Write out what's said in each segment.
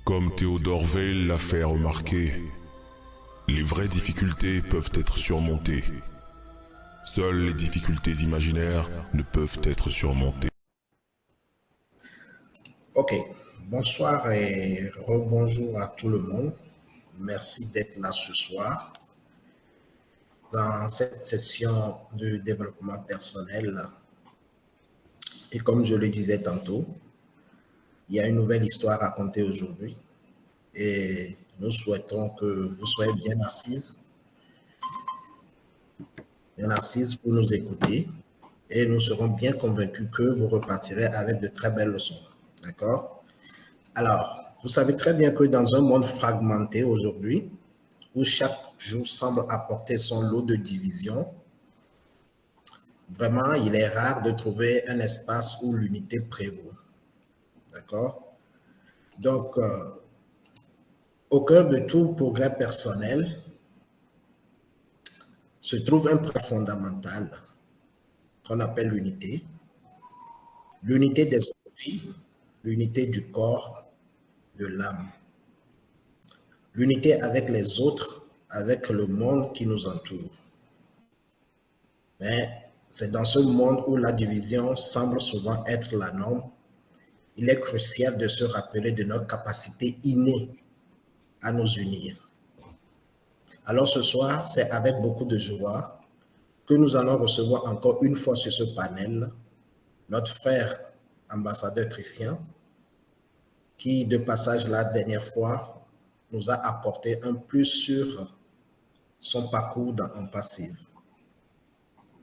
Comme Théodore Weil l'a fait remarquer, les vraies difficultés peuvent être surmontées. Seules les difficultés imaginaires ne peuvent être surmontées. Ok, bonsoir et rebonjour à tout le monde. Merci d'être là ce soir dans cette session de développement personnel. Et comme je le disais tantôt, il y a une nouvelle histoire à raconter aujourd'hui et nous souhaitons que vous soyez bien assises pour nous écouter et nous serons bien convaincus que vous repartirez avec de très belles leçons. D'accord? Alors, vous savez très bien que dans un monde fragmenté aujourd'hui, où chaque jour semble apporter son lot de divisions, vraiment, il est rare de trouver un espace où l'unité prévaut. D'accord? Donc, au cœur de tout progrès personnel se trouve un principe fondamental qu'on appelle l'unité. L'unité d'esprit, l'unité du corps, de l'âme. L'unité avec les autres, avec le monde qui nous entoure. Mais c'est dans ce monde où la division semble souvent être la norme, il est crucial de se rappeler de notre capacité innée à nous unir. Alors ce soir, c'est avec beaucoup de joie que nous allons recevoir encore une fois sur ce panel notre frère ambassadeur Christian, qui de passage la dernière fois nous a apporté un plus sur son parcours en passif.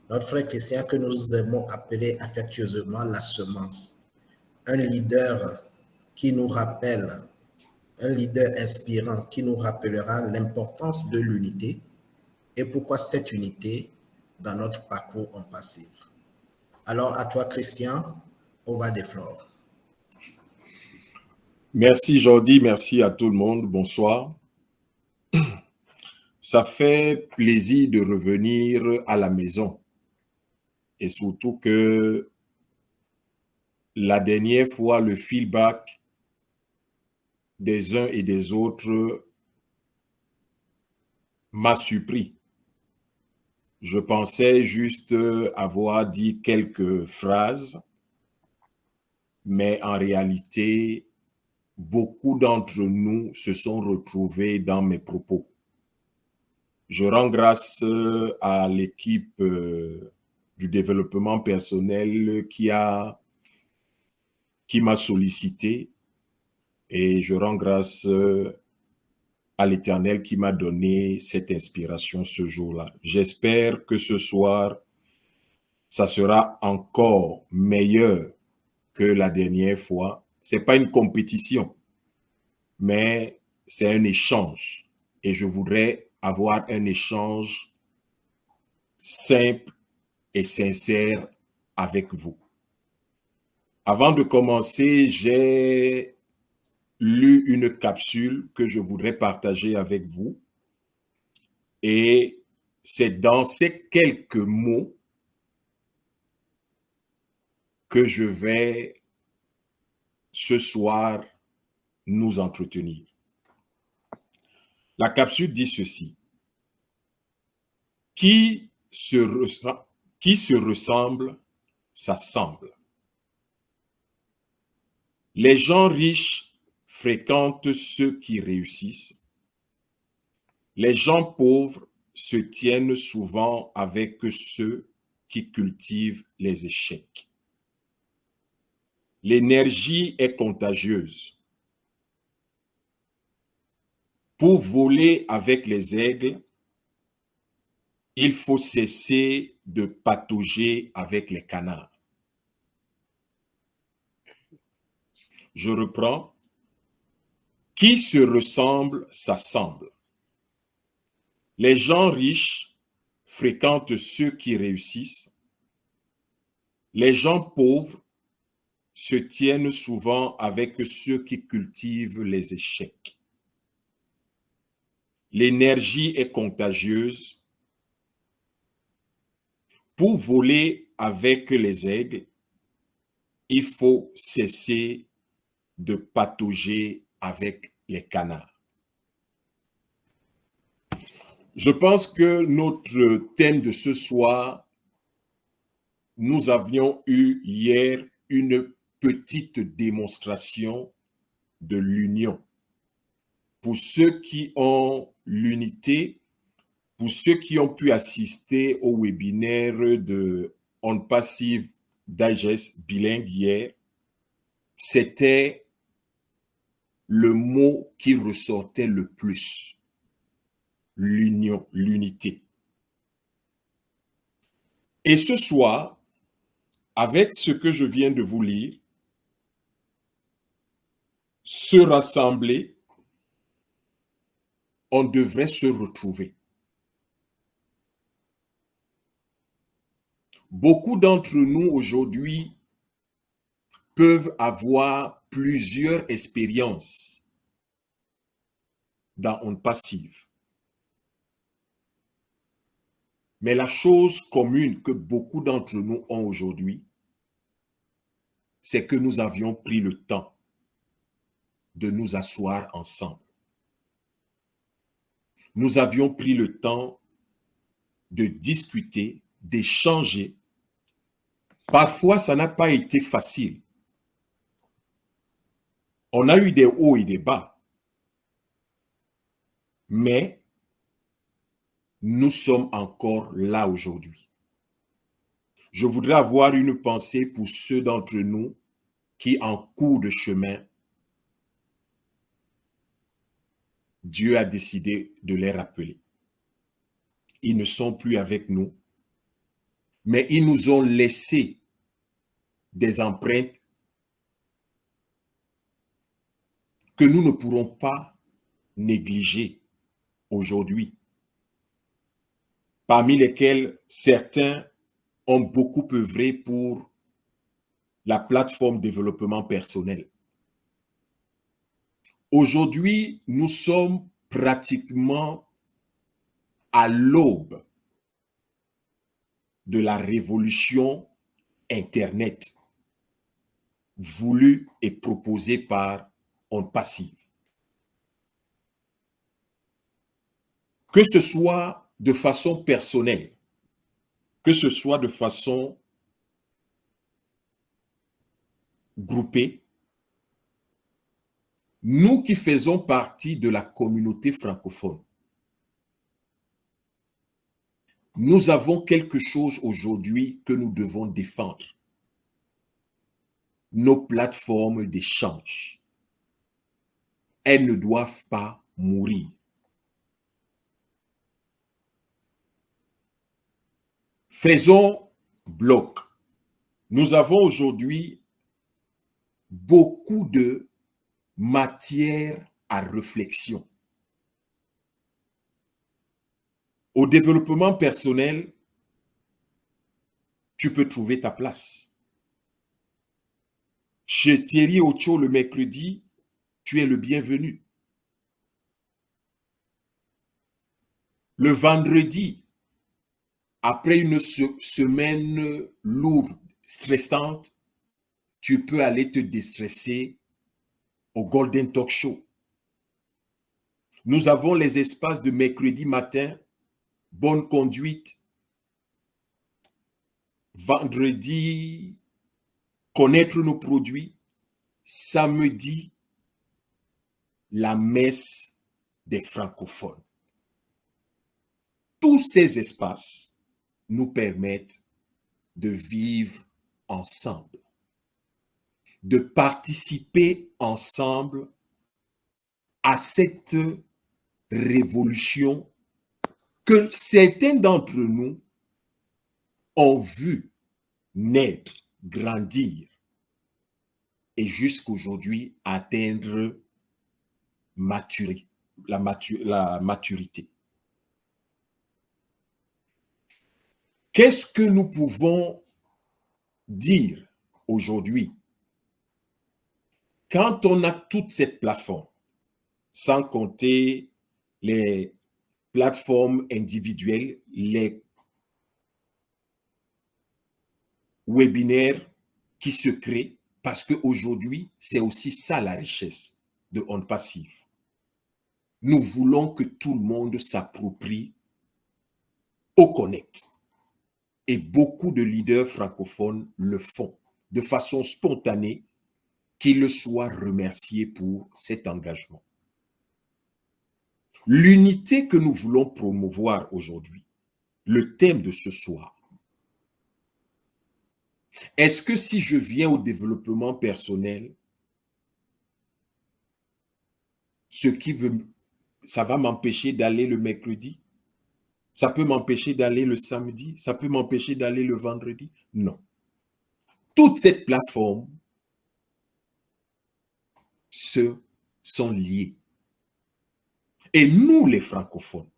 Notre frère Christian que nous aimons appeler affectueusement la semence, un leader qui nous rappelle un leader inspirant qui nous rappellera l'importance de l'unité et pourquoi cette unité dans notre parcours en passif. Alors, à toi, Christian, au va des fleurs. Merci Jordi, merci à tout le monde, bonsoir. Ça fait plaisir de revenir à la maison et surtout que la dernière fois, le feedback des uns et des autres m'a surpris. Je pensais juste avoir dit quelques phrases, mais en réalité, beaucoup d'entre nous se sont retrouvés dans mes propos. Je rends grâce à l'équipe du développement personnel qui m'a sollicité et je rends grâce à l'Éternel qui m'a donné cette inspiration ce jour-là. J'espère que ce soir, ça sera encore meilleur que la dernière fois. C'est pas une compétition, mais c'est un échange. Et je voudrais avoir un échange simple et sincère avec vous. Avant de commencer, j'ai lu une capsule que je voudrais partager avec vous. Et c'est dans ces quelques mots que je vais ce soir nous entretenir. La capsule dit ceci. Qui se ressemble, s'assemble. Les gens riches fréquentent ceux qui réussissent. Les gens pauvres se tiennent souvent avec ceux qui cultivent les échecs. L'énergie est contagieuse. Pour voler avec les aigles, il faut cesser de patauger avec les canards. Je reprends. Qui se ressemble, s'assemble. Les gens riches fréquentent ceux qui réussissent. Les gens pauvres se tiennent souvent avec ceux qui cultivent les échecs. L'énergie est contagieuse. Pour voler avec les aigles, il faut cesser de patauger avec les canards. Je pense que notre thème de ce soir, nous avions eu hier une petite démonstration de l'union. Pour ceux qui ont l'unité, pour ceux qui ont pu assister au webinaire de On Passive Digest bilingue hier, c'était le mot qui ressortait le plus. L'union, l'unité. Et ce soir, avec ce que je viens de vous lire, se rassembler, on devrait se retrouver. Beaucoup d'entre nous aujourd'hui peuvent avoir plusieurs expériences dans On Passive. Mais la chose commune que beaucoup d'entre nous ont aujourd'hui, c'est que nous avions pris le temps de nous asseoir ensemble. Nous avions pris le temps de discuter, d'échanger. Parfois, ça n'a pas été facile. On a eu des hauts et des bas. Mais nous sommes encore là aujourd'hui. Je voudrais avoir une pensée pour ceux d'entre nous qui, en cours de chemin, Dieu a décidé de les rappeler. Ils ne sont plus avec nous, mais ils nous ont laissé des empreintes que nous ne pourrons pas négliger aujourd'hui, parmi lesquels certains ont beaucoup œuvré pour la plateforme développement personnel. Aujourd'hui, nous sommes pratiquement à l'aube de la révolution Internet voulue et proposée par On Passive. Que ce soit de façon personnelle, que ce soit de façon groupée, nous qui faisons partie de la communauté francophone, nous avons quelque chose aujourd'hui que nous devons défendre. Nos plateformes d'échange. Elles ne doivent pas mourir. Faisons bloc. Nous avons aujourd'hui beaucoup de matière à réflexion. Au développement personnel, tu peux trouver ta place. Chez Thierry Ocho le mercredi, tu es le bienvenu. Le vendredi, après une semaine lourde, stressante, tu peux aller te déstresser au Golden Talk Show. Nous avons les espaces de mercredi matin, bonne conduite. Vendredi, connaître nos produits. Samedi, la messe des francophones. Tous ces espaces nous permettent de vivre ensemble, de participer ensemble à cette révolution que certains d'entre nous ont vu naître, grandir et jusqu'aujourd'hui atteindre la maturité. Qu'est-ce que nous pouvons dire aujourd'hui quand on a toute cette plateforme, sans compter les plateformes individuelles, les webinaires qui se créent, parce qu'aujourd'hui, c'est aussi ça la richesse. de On Passive, nous voulons que tout le monde s'approprie au Connect. Et beaucoup de leaders francophones le font de façon spontanée, qu'ils soient remerciés pour cet engagement. L'unité que nous voulons promouvoir aujourd'hui, le thème de ce soir, est-ce que si je viens au développement personnel, ça va m'empêcher d'aller le mercredi? Ça peut m'empêcher d'aller le samedi? Ça peut m'empêcher d'aller le vendredi? Non. Toute cette plateforme sont liées. Et nous, les francophones,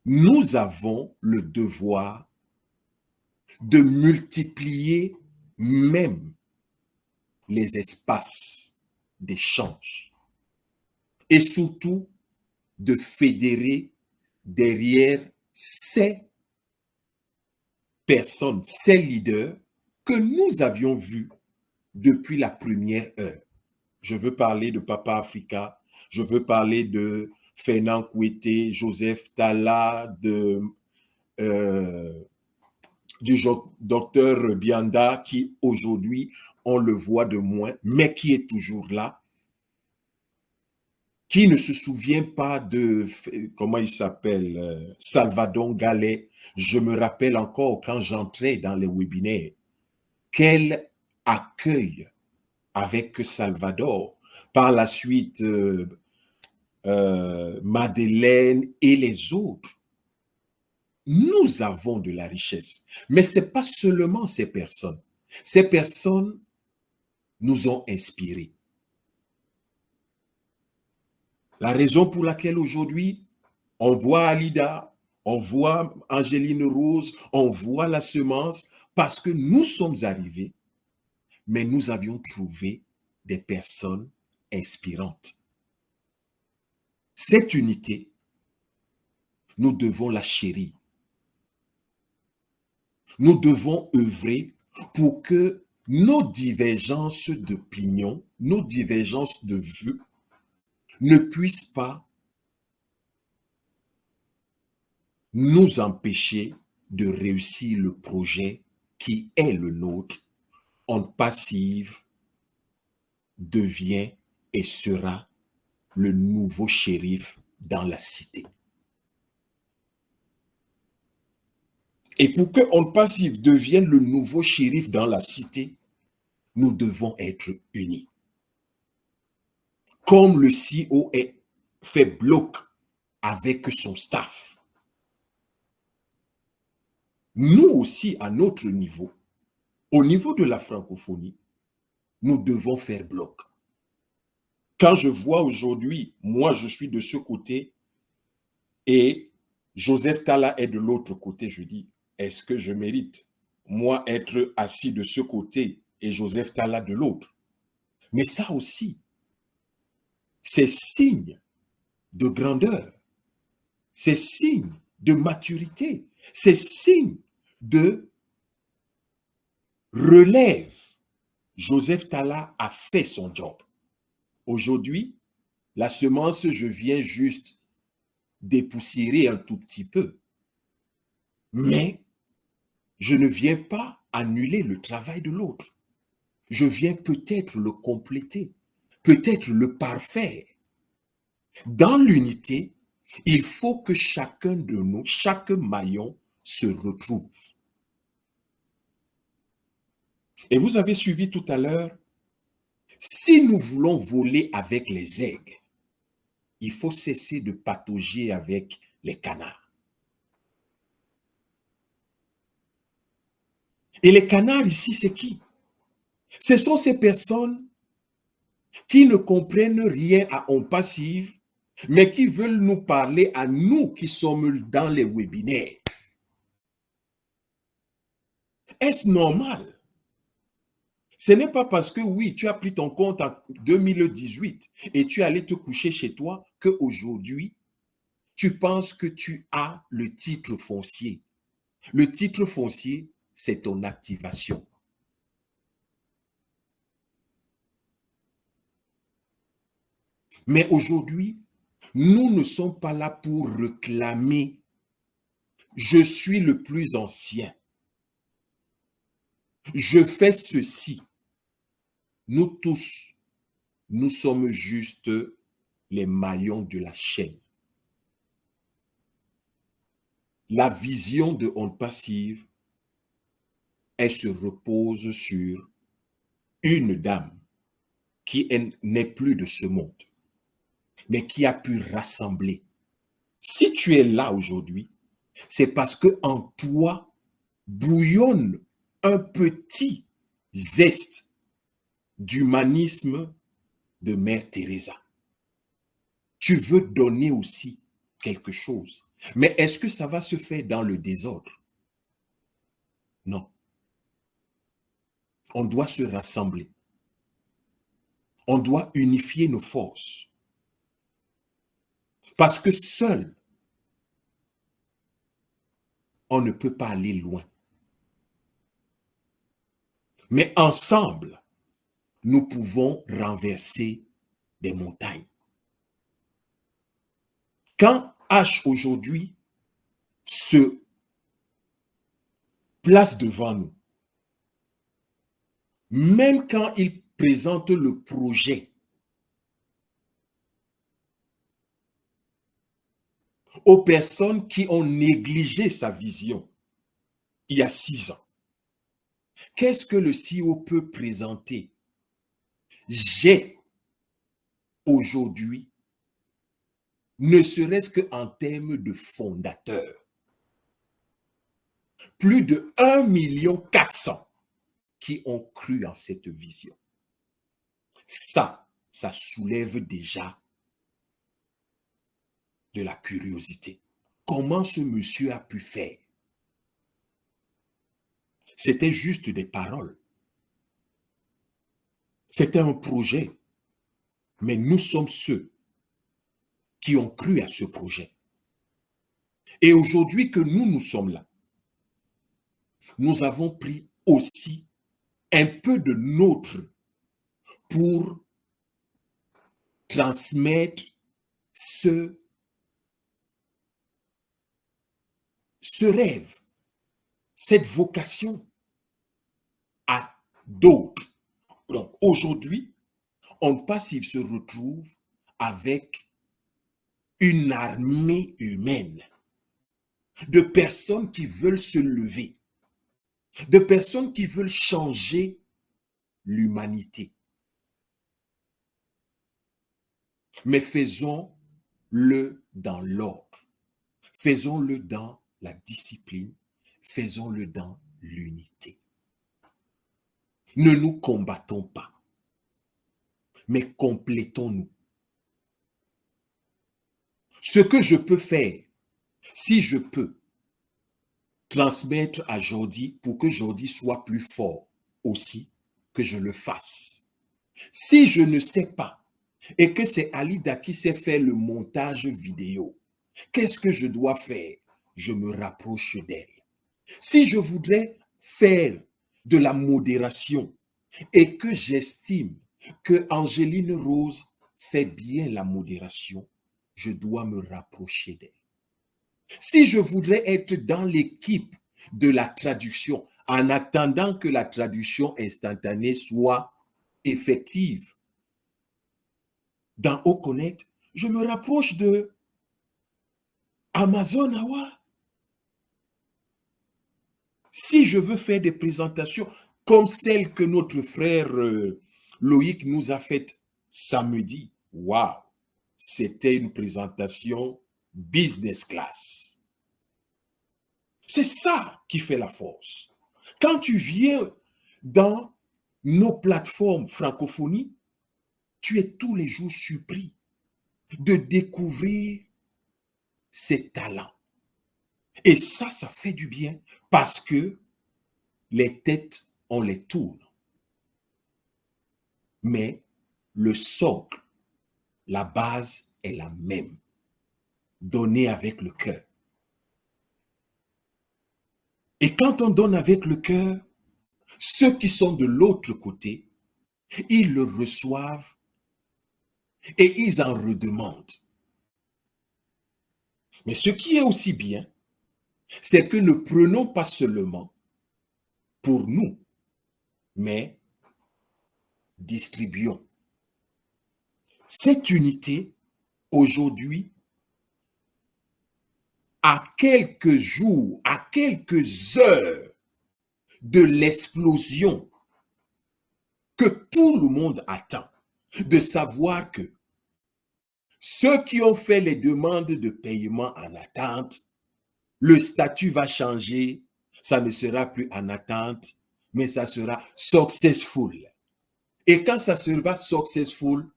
nous avons le devoir de multiplier même les espaces d'échange et surtout de fédérer derrière ces personnes, ces leaders que nous avions vus depuis la première heure. Je veux parler de Papa Africa, je veux parler de Fernand Kouété, Joseph Talla, du docteur Bianda, qui aujourd'hui, on le voit de moins, mais qui est toujours là, qui ne se souvient pas de, comment il s'appelle, Salvador Gallet. Je me rappelle encore quand j'entrais dans les webinaires, quel accueil avec Salvador. Par la suite, Madeleine et les autres. Nous avons de la richesse. Mais ce n'est pas seulement ces personnes. Ces personnes nous ont inspirés. La raison pour laquelle aujourd'hui, on voit Alida, on voit Angéline Rose, on voit la semence, parce que nous sommes arrivés, mais nous avions trouvé des personnes inspirantes. Cette unité, nous devons la chérir. Nous devons œuvrer pour que nos divergences d'opinion, nos divergences de vue ne puissent pas nous empêcher de réussir le projet qui est le nôtre. On Passive devient et sera le nouveau shérif dans la cité. Et pour que On Passive devienne le nouveau shérif dans la cité, nous devons être unis. Comme le CEO fait bloc avec son staff, nous aussi, à notre niveau, au niveau de la francophonie, nous devons faire bloc. Quand je vois aujourd'hui, moi je suis de ce côté et Joseph Talla est de l'autre côté, je dis, est-ce que je mérite, moi, être assis de ce côté et Joseph Talla de l'autre? Mais ça aussi, c'est signe de grandeur, c'est signe de maturité, c'est signe de relève. Joseph Talla a fait son job. Aujourd'hui, la semence, je viens juste dépoussiérer un tout petit peu. Mais je ne viens pas annuler le travail de l'autre. Je viens peut-être le compléter, peut-être le parfaire. Dans l'unité, il faut que chacun de nous, chaque maillon se retrouve. Et vous avez suivi tout à l'heure, si nous voulons voler avec les aigles, il faut cesser de patauger avec les canards. Et les canards ici, c'est qui? Ce sont ces personnes qui ne comprennent rien à On Passive, mais qui veulent nous parler à nous qui sommes dans les webinaires. Est-ce normal? Ce n'est pas parce que oui, tu as pris ton compte en 2018 et tu es allé te coucher chez toi qu'aujourd'hui, tu penses que tu as le titre foncier. Le titre foncier, c'est ton activation. Mais aujourd'hui, nous ne sommes pas là pour réclamer « je suis le plus ancien ». Je fais ceci. Nous tous, nous sommes juste les maillons de la chaîne. La vision de Ondes Passives, elle se repose sur une dame qui n'est plus de ce monde, mais qui a pu rassembler. Si tu es là aujourd'hui, c'est parce que en toi bouillonne un petit zeste d'humanisme de Mère Teresa. Tu veux donner aussi quelque chose. Mais est-ce que ça va se faire dans le désordre? Non. On doit se rassembler. On doit unifier nos forces. Parce que seul, on ne peut pas aller loin. Mais ensemble, nous pouvons renverser des montagnes. Quand H aujourd'hui se place devant nous, même quand il présente le projet aux personnes qui ont négligé sa vision il y a 6 ans, qu'est-ce que le CEO peut présenter? J'ai aujourd'hui, ne serait-ce qu'en termes de fondateurs, plus de 1,4 million qui ont cru en cette vision. Ça soulève déjà de la curiosité. Comment ce monsieur a pu faire? C'était juste des paroles. C'était un projet. Mais nous sommes ceux qui ont cru à ce projet. Et aujourd'hui que nous sommes là, nous avons pris aussi un peu de nôtre pour transmettre ce rêve, cette vocation à d'autres. Donc aujourd'hui, Ondes Passives se retrouve avec une armée humaine de personnes qui veulent se lever, de personnes qui veulent changer l'humanité. Mais faisons-le dans l'ordre, faisons-le dans la discipline, faisons-le dans l'unité. Ne nous combattons pas, mais complétons-nous. Ce que je peux faire, si je peux transmettre à Jordi pour que Jordi soit plus fort aussi, que je le fasse. Si je ne sais pas et que c'est Alida qui sait faire le montage vidéo, qu'est-ce que je dois faire? Je me rapproche d'elle. Si je voudrais faire de la modération et que j'estime que Angéline Rose fait bien la modération, je dois me rapprocher d'elle. Si je voudrais être dans l'équipe de la traduction, en attendant que la traduction instantanée soit effective, dans Oconnect, je me rapproche de Amazon Awa. Si je veux faire des présentations comme celle que notre frère Loïc nous a faite samedi, waouh, c'était une présentation business class. C'est ça qui fait la force. Quand tu viens dans nos plateformes francophonie, tu es tous les jours surpris de découvrir ces talents. Et ça fait du bien parce que les têtes, on les tourne. Mais le socle, la base est la même. Donner avec le cœur. Et quand on donne avec le cœur, ceux qui sont de l'autre côté, ils le reçoivent et ils en redemandent. Mais ce qui est aussi bien, c'est que ne prenons pas seulement pour nous, mais distribuons. Cette unité, aujourd'hui, à quelques jours, à quelques heures de l'explosion que tout le monde attend, de savoir que ceux qui ont fait les demandes de paiement en attente, le statut va changer, ça ne sera plus en attente, mais ça sera successful. Et quand ça sera successful,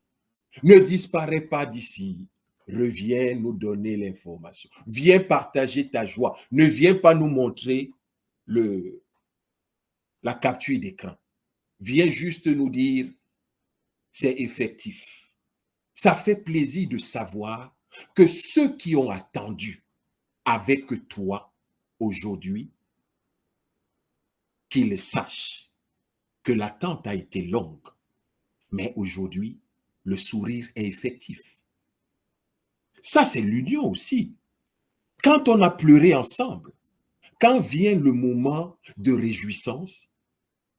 ne disparaît pas d'ici. Reviens nous donner l'information. Viens partager ta joie. Ne viens pas nous montrer la capture d'écran. Viens juste nous dire, c'est effectif. Ça fait plaisir de savoir que ceux qui ont attendu avec toi aujourd'hui, qu'ils sachent que l'attente a été longue, mais aujourd'hui, le sourire est effectif. Ça, c'est l'union aussi. Quand on a pleuré ensemble, quand vient le moment de réjouissance,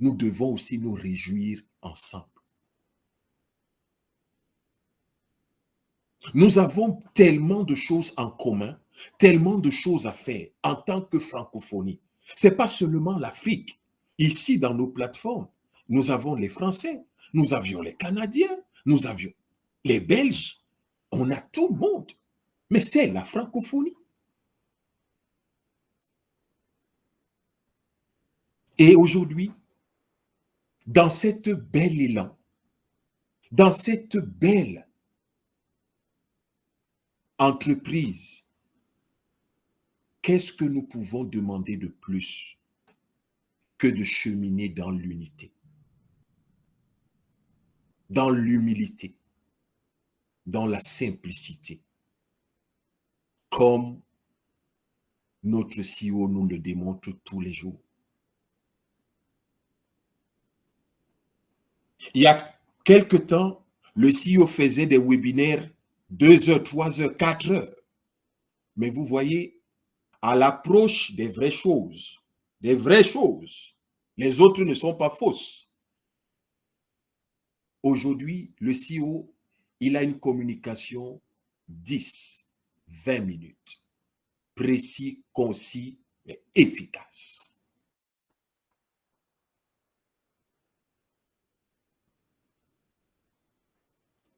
nous devons aussi nous réjouir ensemble. Nous avons tellement de choses en commun, tellement de choses à faire en tant que francophonie. Ce n'est pas seulement l'Afrique. Ici, dans nos plateformes, nous avons les Français, nous avions les Canadiens, nous avions les Belges. On a tout le monde. Mais c'est la francophonie. Et aujourd'hui, dans cette belle élan, dans cette belle entreprise, qu'est-ce que nous pouvons demander de plus que de cheminer dans l'unité, dans l'humilité, dans la simplicité, comme notre CEO nous le démontre tous les jours. Il y a quelque temps, le CEO faisait des webinaires 2 heures, 3 heures, 4 heures. Mais vous voyez, à l'approche des vraies choses, les autres ne sont pas fausses. Aujourd'hui, le CEO, il a une communication 10, 20 minutes. Précis, concis, mais efficace.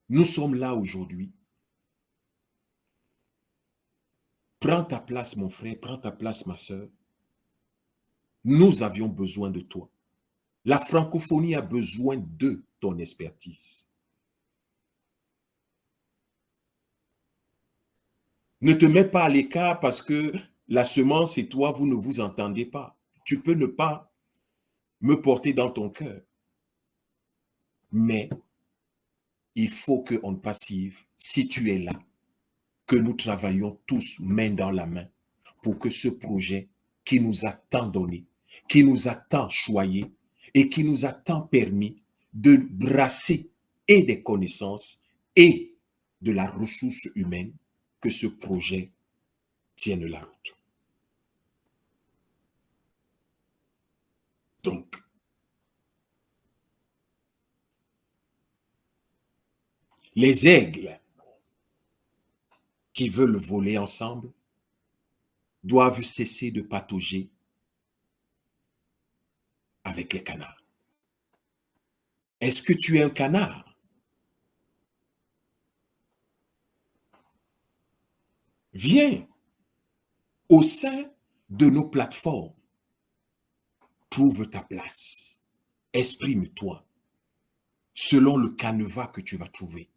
Nous sommes là aujourd'hui. Prends ta place, mon frère, prends ta place, ma soeur. Nous avions besoin de toi. La francophonie a besoin de ton expertise. Ne te mets pas à l'écart parce que la semence et toi, vous ne vous entendez pas. Tu peux ne pas me porter dans ton cœur. Mais il faut qu'on passive, si tu es là, que nous travaillions tous main dans la main pour que ce projet qui nous a tant donné, qui nous a tant choyé et qui nous a tant permis de brasser et des connaissances et de la ressource humaine, que ce projet tienne la route. Donc, les aigles qui veulent voler ensemble doivent cesser de patauger avec les canards. Est-ce que tu es un canard? Viens au sein de nos plateformes. Trouve ta place. Exprime-toi selon le canevas que tu vas trouver.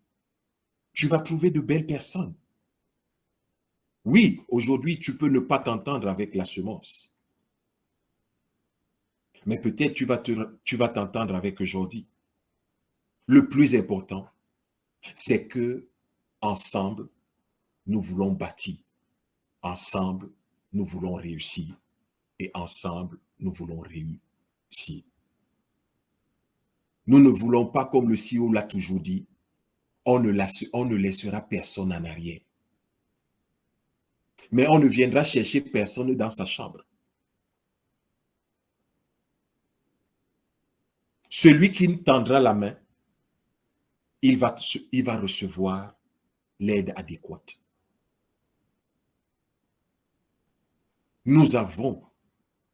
Tu vas trouver de belles personnes. Oui, aujourd'hui, tu peux ne pas t'entendre avec la semence. Mais peut-être tu vas t'entendre avec Jordi. Le plus important, c'est que ensemble, nous voulons bâtir. Ensemble, nous voulons réussir. Et ensemble, nous voulons réussir. Nous ne voulons pas, comme le CEO l'a toujours dit, on ne laissera personne en arrière. Mais on ne viendra chercher personne dans sa chambre. Celui qui nous tendra la main, il va recevoir l'aide adéquate. Nous avons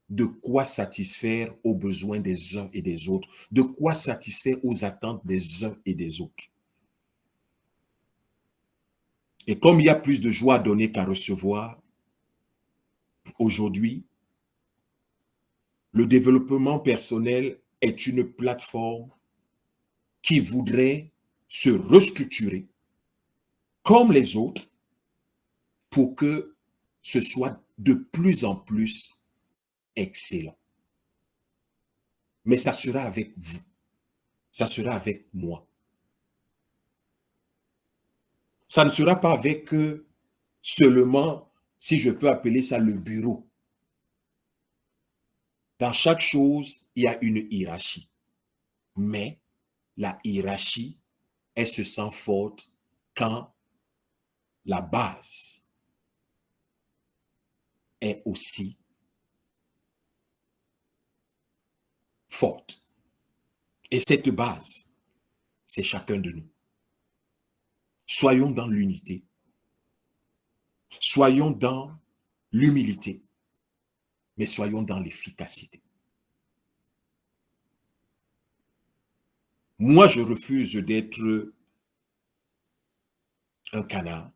de quoi satisfaire aux besoins des uns et des autres, de quoi satisfaire aux attentes des uns et des autres. Et comme il y a plus de joie à donner qu'à recevoir, aujourd'hui, le développement personnel est une plateforme qui voudrait se restructurer comme les autres pour que ce soit de plus en plus excellent. Mais ça sera avec vous, ça sera avec moi. Ça ne sera pas avec seulement, si je peux appeler ça le bureau. Dans chaque chose, il y a une hiérarchie. Mais la hiérarchie, elle se sent forte quand la base est aussi forte. Et cette base, c'est chacun de nous. Soyons dans l'unité. Soyons dans l'humilité. Mais soyons dans l'efficacité. Moi, je refuse d'être un canard.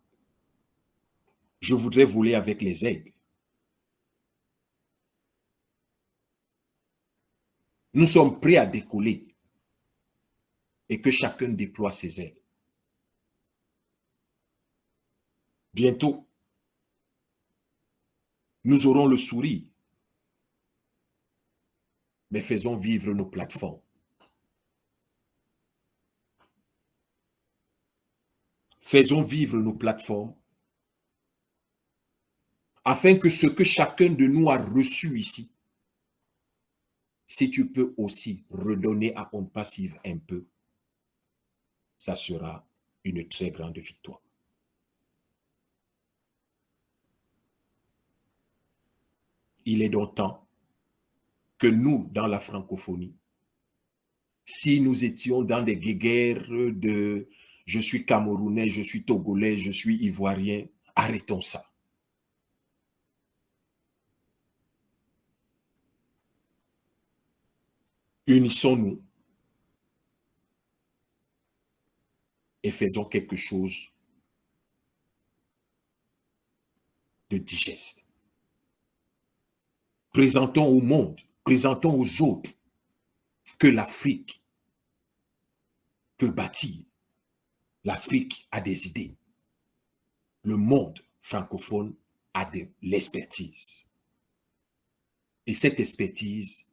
Je voudrais voler avec les aigles. Nous sommes prêts à décoller et que chacun déploie ses ailes. Bientôt, nous aurons le sourire, mais faisons vivre nos plateformes. Faisons vivre nos plateformes afin que ce que chacun de nous a reçu ici, si tu peux aussi redonner à Ondes Passives un peu, ça sera une très grande victoire. Il est donc temps que nous, dans la francophonie, si nous étions dans des guéguerres de « je suis Camerounais, je suis Togolais, je suis Ivoirien », arrêtons ça. Unissons-nous et faisons quelque chose de digeste. Présentons au monde, présentons aux autres que l'Afrique peut bâtir. L'Afrique a des idées. Le monde francophone a de l'expertise. Et cette expertise,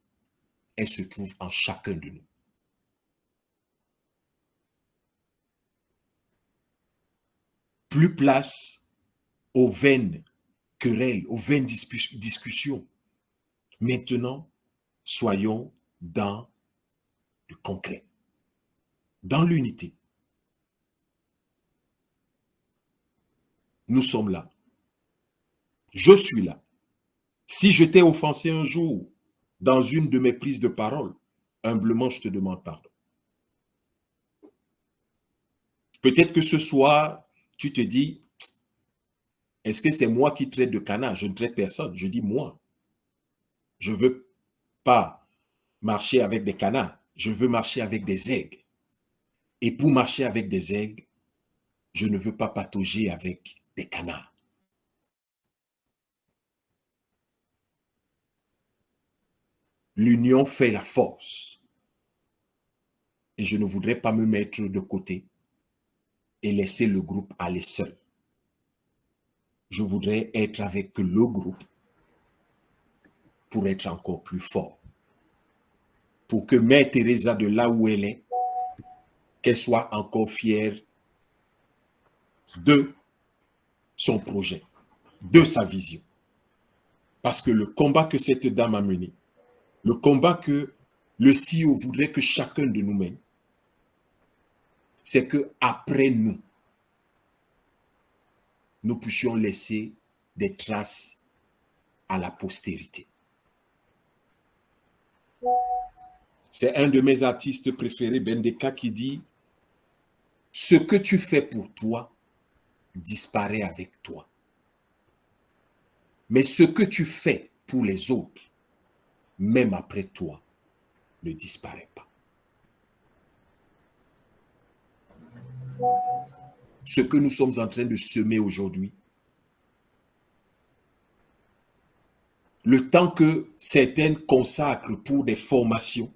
elle se trouve en chacun de nous. Plus place aux vaines querelles, aux vaines discussions. Maintenant, soyons dans le concret, dans l'unité. Nous sommes là. Je suis là. Si je t'ai offensé un jour dans une de mes prises de parole, humblement, je te demande pardon. Peut-être que ce soir, tu te dis, est-ce que c'est moi qui traite de canard? Je ne traite personne. Je dis moi. Je ne veux pas marcher avec des canards. Je veux marcher avec des aigles. Et pour marcher avec des aigles, je ne veux pas patauger avec des canards. L'union fait la force. Et je ne voudrais pas me mettre de côté et laisser le groupe aller seul. Je voudrais être avec le groupe pour être encore plus fort. Pour que Mère Teresa, de là où elle est, qu'elle soit encore fière de son projet, de sa vision. Parce que le combat que cette dame a mené, le combat que le CEO voudrait que chacun de nous mène, c'est que après nous, nous puissions laisser des traces à la postérité. C'est un de mes artistes préférés, Bendeka, qui dit « Ce que tu fais pour toi disparaît avec toi. Mais ce que tu fais pour les autres, même après toi, ne disparaît pas. » Ce que nous sommes en train de semer aujourd'hui, le temps que certaines consacrent pour des formations,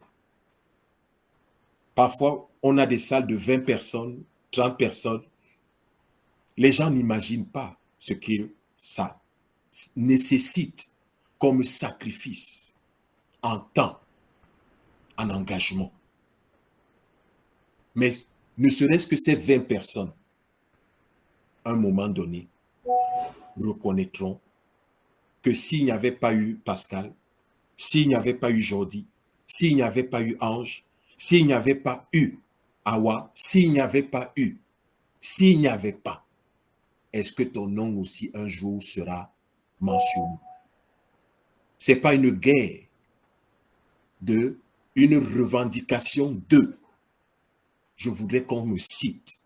parfois on a des salles de 20 personnes, 30 personnes, les gens n'imaginent pas ce que ça nécessite comme sacrifice en temps, en engagement. Mais ne serait-ce que ces 20 personnes, à un moment donné, reconnaîtront que s'il n'y avait pas eu Pascal, s'il n'y avait pas eu Jordi, s'il n'y avait pas eu Ange, s'il n'y avait pas eu Awa, s'il n'y avait pas eu, est-ce que ton nom aussi un jour sera mentionné? Ce n'est pas une guerre une revendication de. Je voudrais qu'on me cite.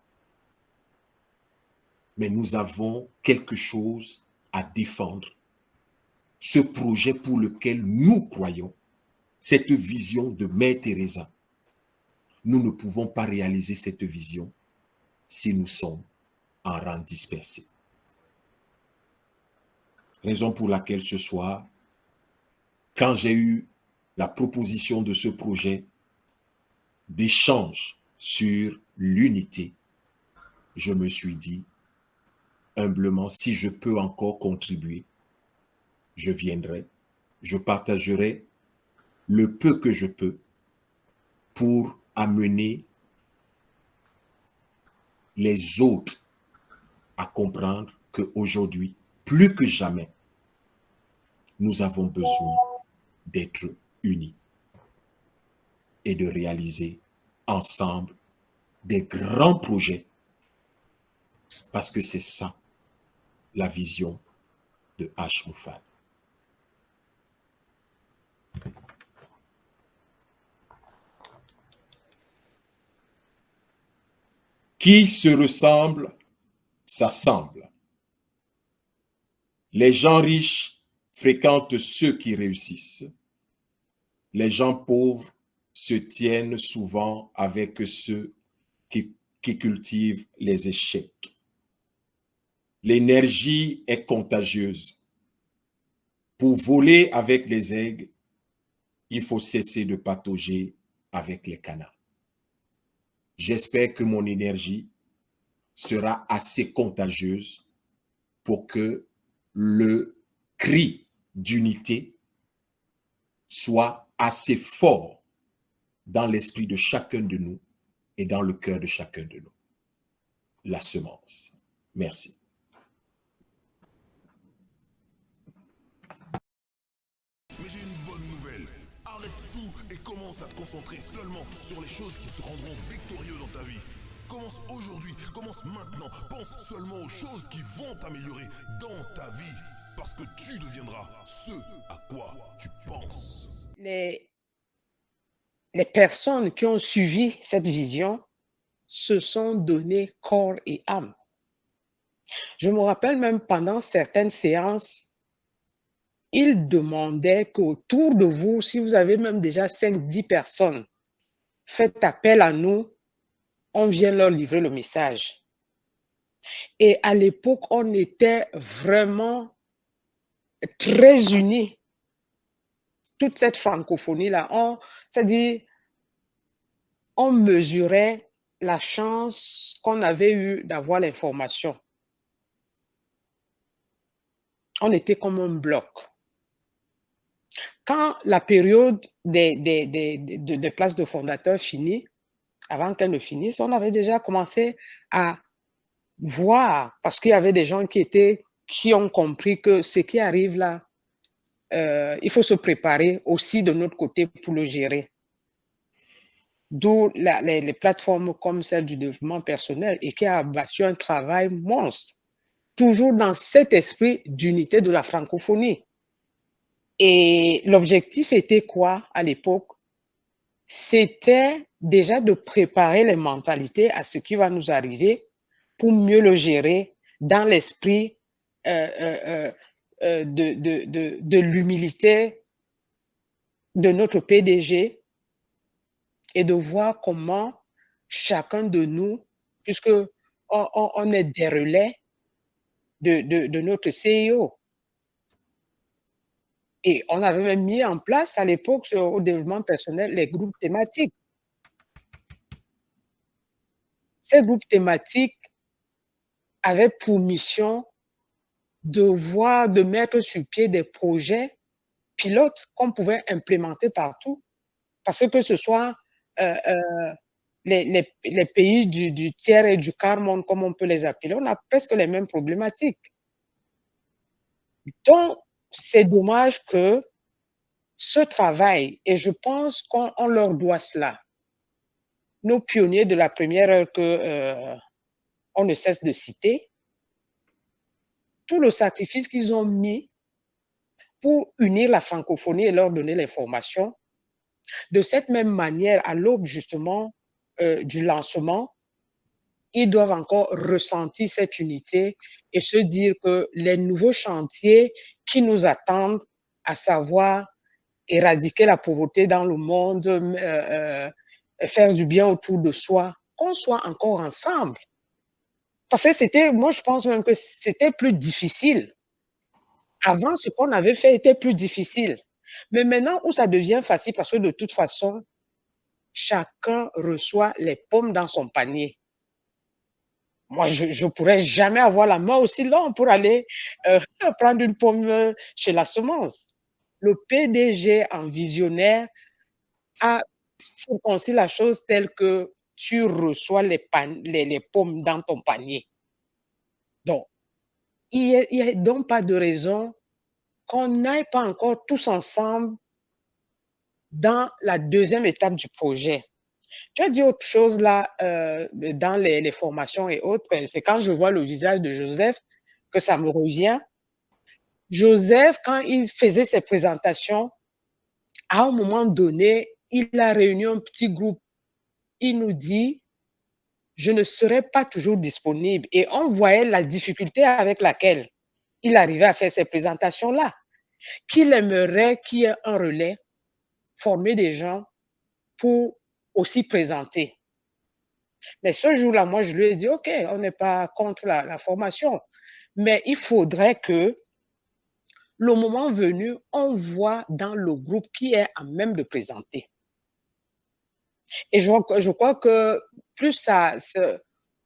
Mais nous avons quelque chose à défendre. Ce projet pour lequel nous croyons, cette vision de Mère Teresa. Nous ne pouvons pas réaliser cette vision si nous sommes en rang dispersé. Raison pour laquelle ce soir, quand j'ai eu la proposition de ce projet d'échange sur l'unité, je me suis dit, humblement, si je peux encore contribuer, je viendrai, je partagerai le peu que je peux pour amener les autres à comprendre qu'aujourd'hui, plus que jamais, nous avons besoin d'être unis et de réaliser ensemble des grands projets, parce que c'est ça la vision de H. Moufal. Qui se ressemble, s'assemble. Les gens riches fréquentent ceux qui réussissent. Les gens pauvres se tiennent souvent avec ceux qui cultivent les échecs. L'énergie est contagieuse. Pour voler avec les aigles, il faut cesser de patauger avec les canards. J'espère que mon énergie sera assez contagieuse pour que le cri d'unité soit assez fort dans l'esprit de chacun de nous et dans le cœur de chacun de nous. La semence. Merci. Mais j'ai une bonne nouvelle. Arrête tout et commence à te concentrer seulement sur les choses qui te rendront victorieux dans ta vie. Commence aujourd'hui, commence maintenant. Pense seulement aux choses qui vont t'améliorer dans ta vie. Parce que tu deviendras ce à quoi tu penses. Les personnes qui ont suivi cette vision se sont donné corps et âme. Je me rappelle même pendant certaines séances, ils demandaient qu'autour de vous, si vous avez même déjà 5-10 personnes, faites appel à nous, on vient leur livrer le message. Et à l'époque, on était vraiment très unis. Toute cette francophonie-là, c'est-à-dire, on mesurait la chance qu'on avait eue d'avoir l'information. On était comme un bloc. Quand la période des places de fondateurs finit, avant qu'elle ne finisse, on avait déjà commencé à voir, parce qu'il y avait des gens qui ont compris que ce qui arrive là, il faut se préparer aussi de notre côté pour le gérer. d'où les plateformes comme celle du développement personnel et qui a abattu un travail monstre, toujours dans cet esprit d'unité de la francophonie. Et l'objectif était quoi à l'époque? C'était déjà de préparer les mentalités à ce qui va nous arriver pour mieux le gérer dans l'esprit de l'humilité de notre PDG et de voir comment chacun de nous, puisque on est des relais de notre CEO. Et on avait même mis en place à l'époque au développement personnel les groupes thématiques. Ces groupes thématiques avaient pour mission de mettre sur pied des projets pilotes qu'on pouvait implémenter partout. Parce que ce soit les pays du tiers et du quart monde, comme on peut les appeler, on a presque les mêmes problématiques. Donc, c'est dommage que ce travail, et je pense qu'on leur doit cela, nos pionniers de la première heure que on ne cesse de citer, tout le sacrifice qu'ils ont mis pour unir la francophonie et leur donner l'information. De cette même manière, à l'aube justement du lancement, ils doivent encore ressentir cette unité et se dire que les nouveaux chantiers qui nous attendent, à savoir éradiquer la pauvreté dans le monde, faire du bien autour de soi, qu'on soit encore ensemble. Parce que moi je pense même que c'était plus difficile. Avant, ce qu'on avait fait était plus difficile. Mais maintenant où ça devient facile, parce que de toute façon, chacun reçoit les pommes dans son panier. Moi, je pourrais jamais avoir la main aussi longue pour aller prendre une pomme chez la semence. Le PDG en visionnaire a circoncis la chose telle que tu reçois les pommes dans ton panier. Donc, il n'y a donc pas de raison qu'on n'aille pas encore tous ensemble dans la deuxième étape du projet. Tu as dit autre chose là, dans les formations et autres, c'est quand je vois le visage de Joseph que ça me revient. Joseph, quand il faisait ses présentations, à un moment donné, il a réuni un petit groupe. Il nous dit, je ne serai pas toujours disponible. Et on voyait la difficulté avec laquelle il arrivait à faire ces présentations-là. Qu'il aimerait qu'il y ait un relais, former des gens pour aussi présenter. Mais ce jour-là, moi, je lui ai dit, OK, on n'est pas contre la formation, mais il faudrait que, le moment venu, on voit dans le groupe qui est à même de présenter. Et je crois que plus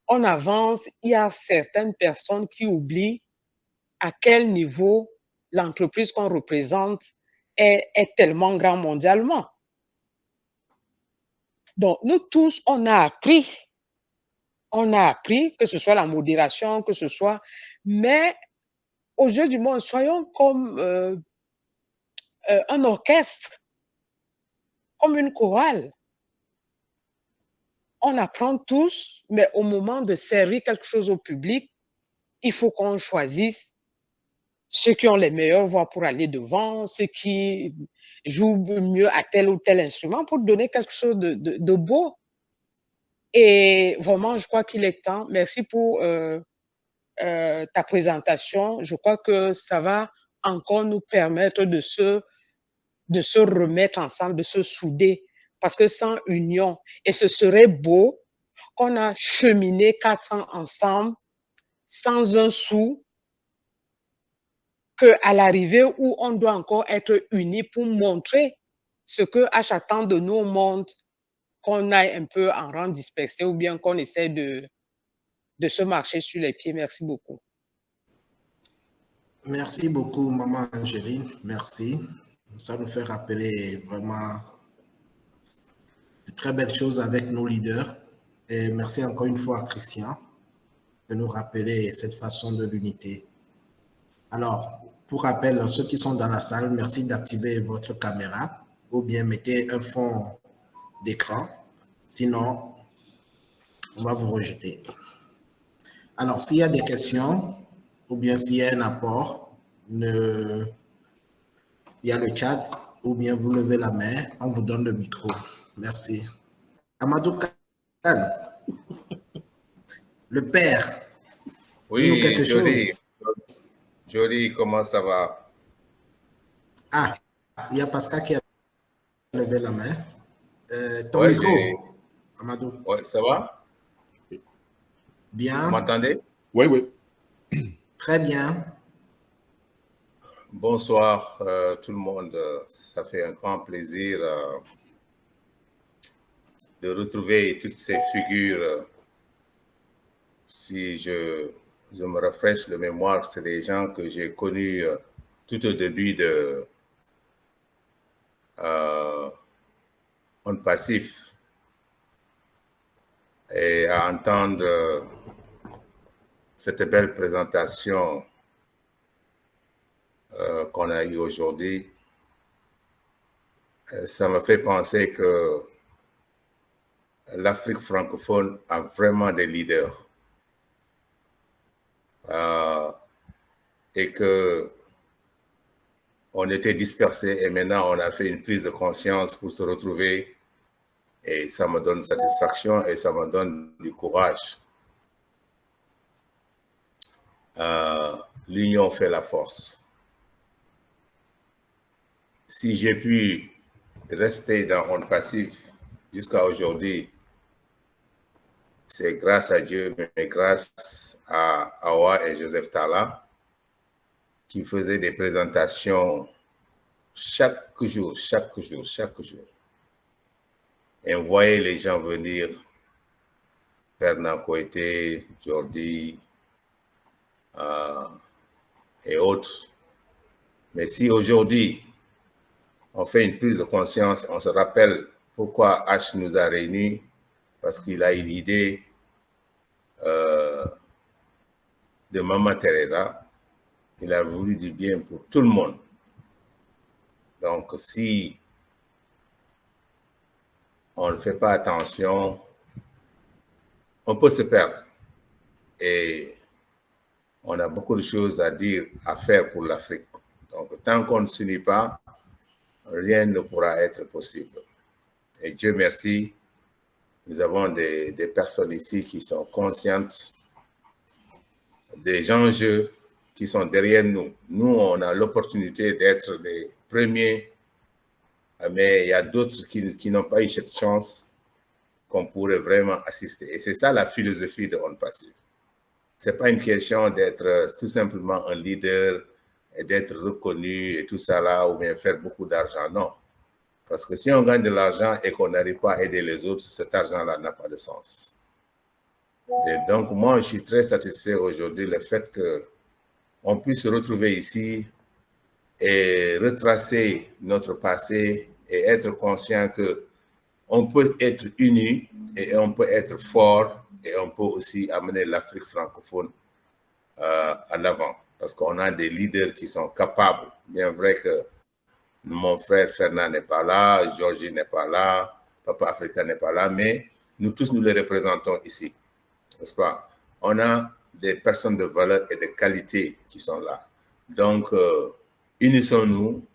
on avance, il y a certaines personnes qui oublient à quel niveau l'entreprise qu'on représente est tellement grand mondialement. Donc, nous tous, on a appris, que ce soit la modération, que ce soit, mais aux yeux du monde, soyons comme un orchestre, comme une chorale. On apprend tous, mais au moment de servir quelque chose au public, il faut qu'on choisisse ceux qui ont les meilleures voix pour aller devant, ceux qui jouent mieux à tel ou tel instrument pour donner quelque chose de beau. Et vraiment, je crois qu'il est temps. Merci pour ta présentation. Je crois que ça va encore nous permettre de se remettre ensemble, de se souder. Parce que sans union, et ce serait beau qu'on a cheminé 4 ans ensemble, sans un sou, qu'à l'arrivée où on doit encore être unis pour montrer ce que H attend de nous au monde, qu'on aille un peu en rang dispersé ou bien qu'on essaie de se marcher sur les pieds. Merci beaucoup. Merci beaucoup, Maman Angéline. Merci. Ça nous fait rappeler vraiment de très belles choses avec nos leaders. Et merci encore une fois à Christian de nous rappeler cette façon de l'unité. Alors, pour rappel, ceux qui sont dans la salle, merci d'activer votre caméra ou bien mettez un fond d'écran Sinon, on va vous rejeter. Alors, s'il y a des questions ou bien s'il y a un apport, il y a le chat ou bien vous levez la main, on vous donne le micro. Merci. Amadou Khan, le père, dis-nous quelque chose. Jody, comment ça va? Ah, il y a Pascal qui a levé la main. Ton micro, Amadou. Ouais, ça va? Bien. Vous m'entendez? Oui, oui. Très bien. Bonsoir tout le monde. Ça fait un grand plaisir de retrouver toutes ces figures. Si je me rafraîchis la mémoire, c'est des gens que j'ai connus tout au début de On Passif. Et à entendre cette belle présentation qu'on a eue aujourd'hui, ça me fait penser que l'Afrique francophone a vraiment des leaders. Et que on était dispersés et maintenant on a fait une prise de conscience pour se retrouver et ça me donne satisfaction et ça me donne du courage. L'union fait la force. Si j'ai pu rester dans On Passif jusqu'à aujourd'hui, c'est grâce à Dieu, mais grâce à Awa et Joseph Tala, qui faisaient des présentations chaque jour. Et on voyait les gens venir, Fernand Koité, Jordi et autres. Mais si aujourd'hui, on fait une prise de conscience, on se rappelle pourquoi H nous a réunis, parce qu'il a une idée de Maman Teresa. Il a voulu du bien pour tout le monde. Donc, si on ne fait pas attention, on peut se perdre. Et on a beaucoup de choses à dire, à faire pour l'Afrique. Donc, tant qu'on ne s'unit pas, rien ne pourra être possible. Et Dieu merci, nous avons des personnes ici qui sont conscientes des enjeux qui sont derrière nous. Nous, on a l'opportunité d'être les premiers, mais il y a d'autres qui n'ont pas eu cette chance qu'on pourrait vraiment assister. Et c'est ça la philosophie de On Passif. Ce n'est pas une question d'être tout simplement un leader et d'être reconnu et tout ça là, ou bien faire beaucoup d'argent. Non. Parce que si on gagne de l'argent et qu'on n'arrive pas à aider les autres, cet argent-là n'a pas de sens. Et donc, moi, je suis très satisfait aujourd'hui le fait qu'on puisse se retrouver ici et retracer notre passé et être conscient qu'on peut être unis et on peut être fort et on peut aussi amener l'Afrique francophone en avant. Parce qu'on a des leaders qui sont capables. Bien vrai que mon frère Fernand n'est pas là, Georgie n'est pas là, Papa Africa n'est pas là, mais nous tous, nous les représentons ici. N'est-ce pas? On a des personnes de valeur et de qualité qui sont là. Donc, unissons-nous,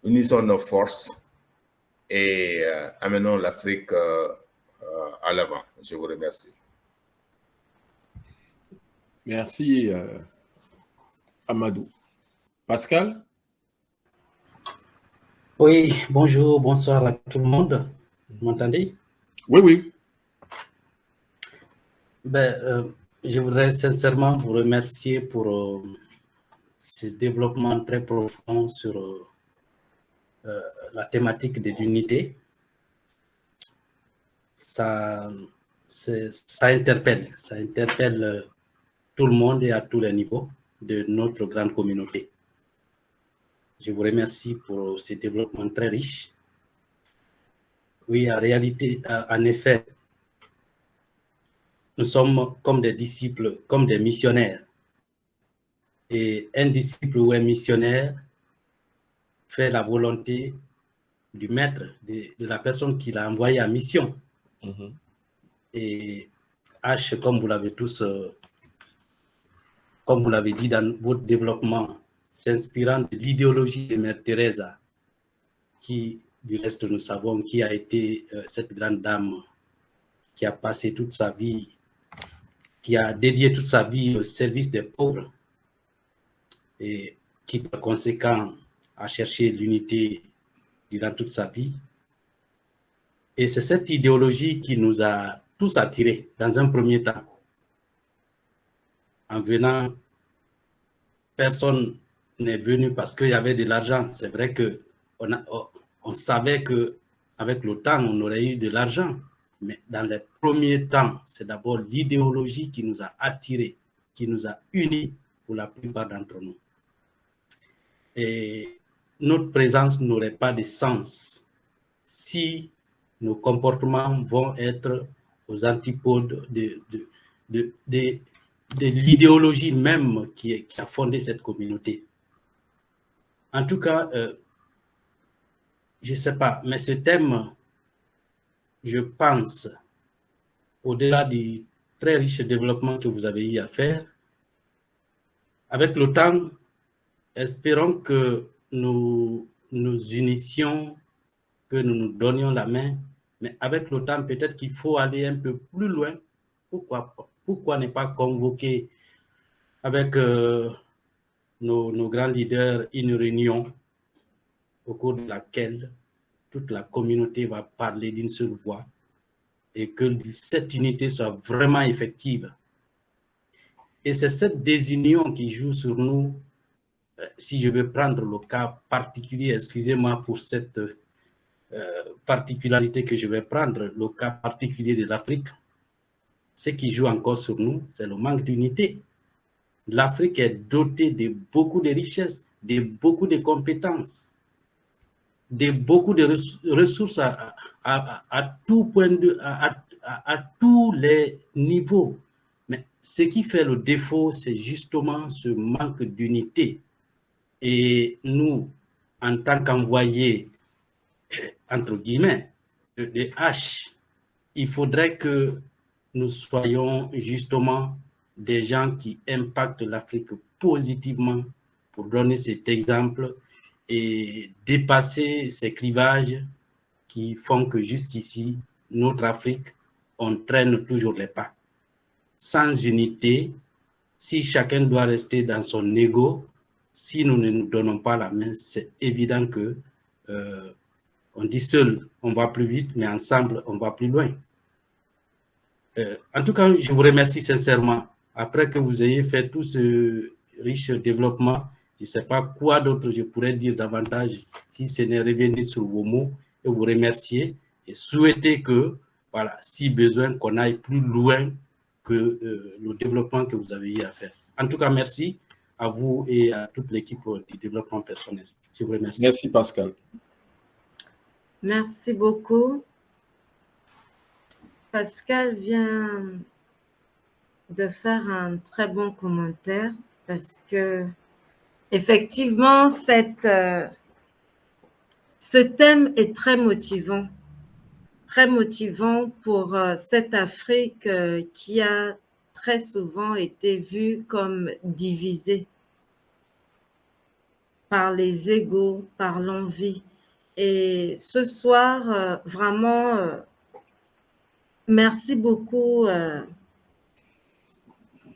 unissons nos forces et amenons l'Afrique à l'avant. Je vous remercie. Merci, Amadou. Pascal? Oui, bonjour, bonsoir à tout le monde. Vous m'entendez? Oui, oui. Je voudrais sincèrement vous remercier pour ce développement très profond sur la thématique de l'unité. Ça interpelle tout le monde et à tous les niveaux de notre grande communauté. Je vous remercie pour ce développement très riche. Oui, en réalité, en effet, nous sommes comme des disciples, comme des missionnaires. Et un disciple ou un missionnaire fait la volonté du maître, de la personne qui l'a envoyé en mission. Mhm. Et H, comme vous l'avez tous, comme vous l'avez dit dans votre développement, s'inspirant de l'idéologie de Mère Teresa, qui, du reste, nous savons qui a été cette grande dame qui a passé toute sa vie, qui a dédié toute sa vie au service des pauvres et qui, par conséquent, a cherché l'unité durant toute sa vie. Et c'est cette idéologie qui nous a tous attirés dans un premier temps. En venant, personne n'est venu parce qu'il y avait de l'argent. C'est vrai qu'on savait qu'avec le temps, on aurait eu de l'argent. Mais dans les premiers temps, c'est d'abord l'idéologie qui nous a attirés, qui nous a unis pour la plupart d'entre nous. Et notre présence n'aurait pas de sens si nos comportements vont être aux antipodes de l'idéologie même qui a fondé cette communauté. En tout cas, je ne sais pas, mais ce thème, je pense, au-delà du très riche développement que vous avez eu à faire, avec le temps, espérons que nous nous unissions, que nous nous donnions la main, mais avec le temps, peut-être qu'il faut aller un peu plus loin. Pourquoi ne pas convoquer avec nos grands leaders une réunion au cours de laquelle toute la communauté va parler d'une seule voix et que cette unité soit vraiment effective. Et c'est cette désunion qui joue sur nous. Si je veux prendre le cas particulier, excusez-moi pour cette particularité que je vais prendre, le cas particulier de l'Afrique, ce qui joue encore sur nous, c'est le manque d'unité. L'Afrique est dotée de beaucoup de richesses, de beaucoup de compétences, de beaucoup de ressources à tout point à tous les niveaux. Mais ce qui fait le défaut, c'est justement ce manque d'unité. Et nous, en tant qu'envoyés, entre guillemets, de H, il faudrait que nous soyons justement des gens qui impactent l'Afrique positivement pour donner cet exemple et dépasser ces clivages qui font que jusqu'ici, notre Afrique, on traîne toujours les pas. Sans unité, si chacun doit rester dans son ego, si nous ne nous donnons pas la main, c'est évident que on dit seul, on va plus vite, mais ensemble, on va plus loin. En tout cas, je vous remercie sincèrement. Après que vous ayez fait tout ce riche développement, je ne sais pas quoi d'autre je pourrais dire davantage si ce n'est revenir sur vos mots et vous remercier et souhaiter que, voilà, si besoin, qu'on aille plus loin que le développement que vous avez eu à faire. En tout cas, merci à vous et à toute l'équipe du développement personnel. Je vous remercie. Merci, Pascal. Merci beaucoup. Pascal vient de faire un très bon commentaire parce que effectivement, ce thème est très motivant pour cette Afrique qui a très souvent été vue comme divisée par les égos, par l'envie. Et ce soir, vraiment, merci beaucoup,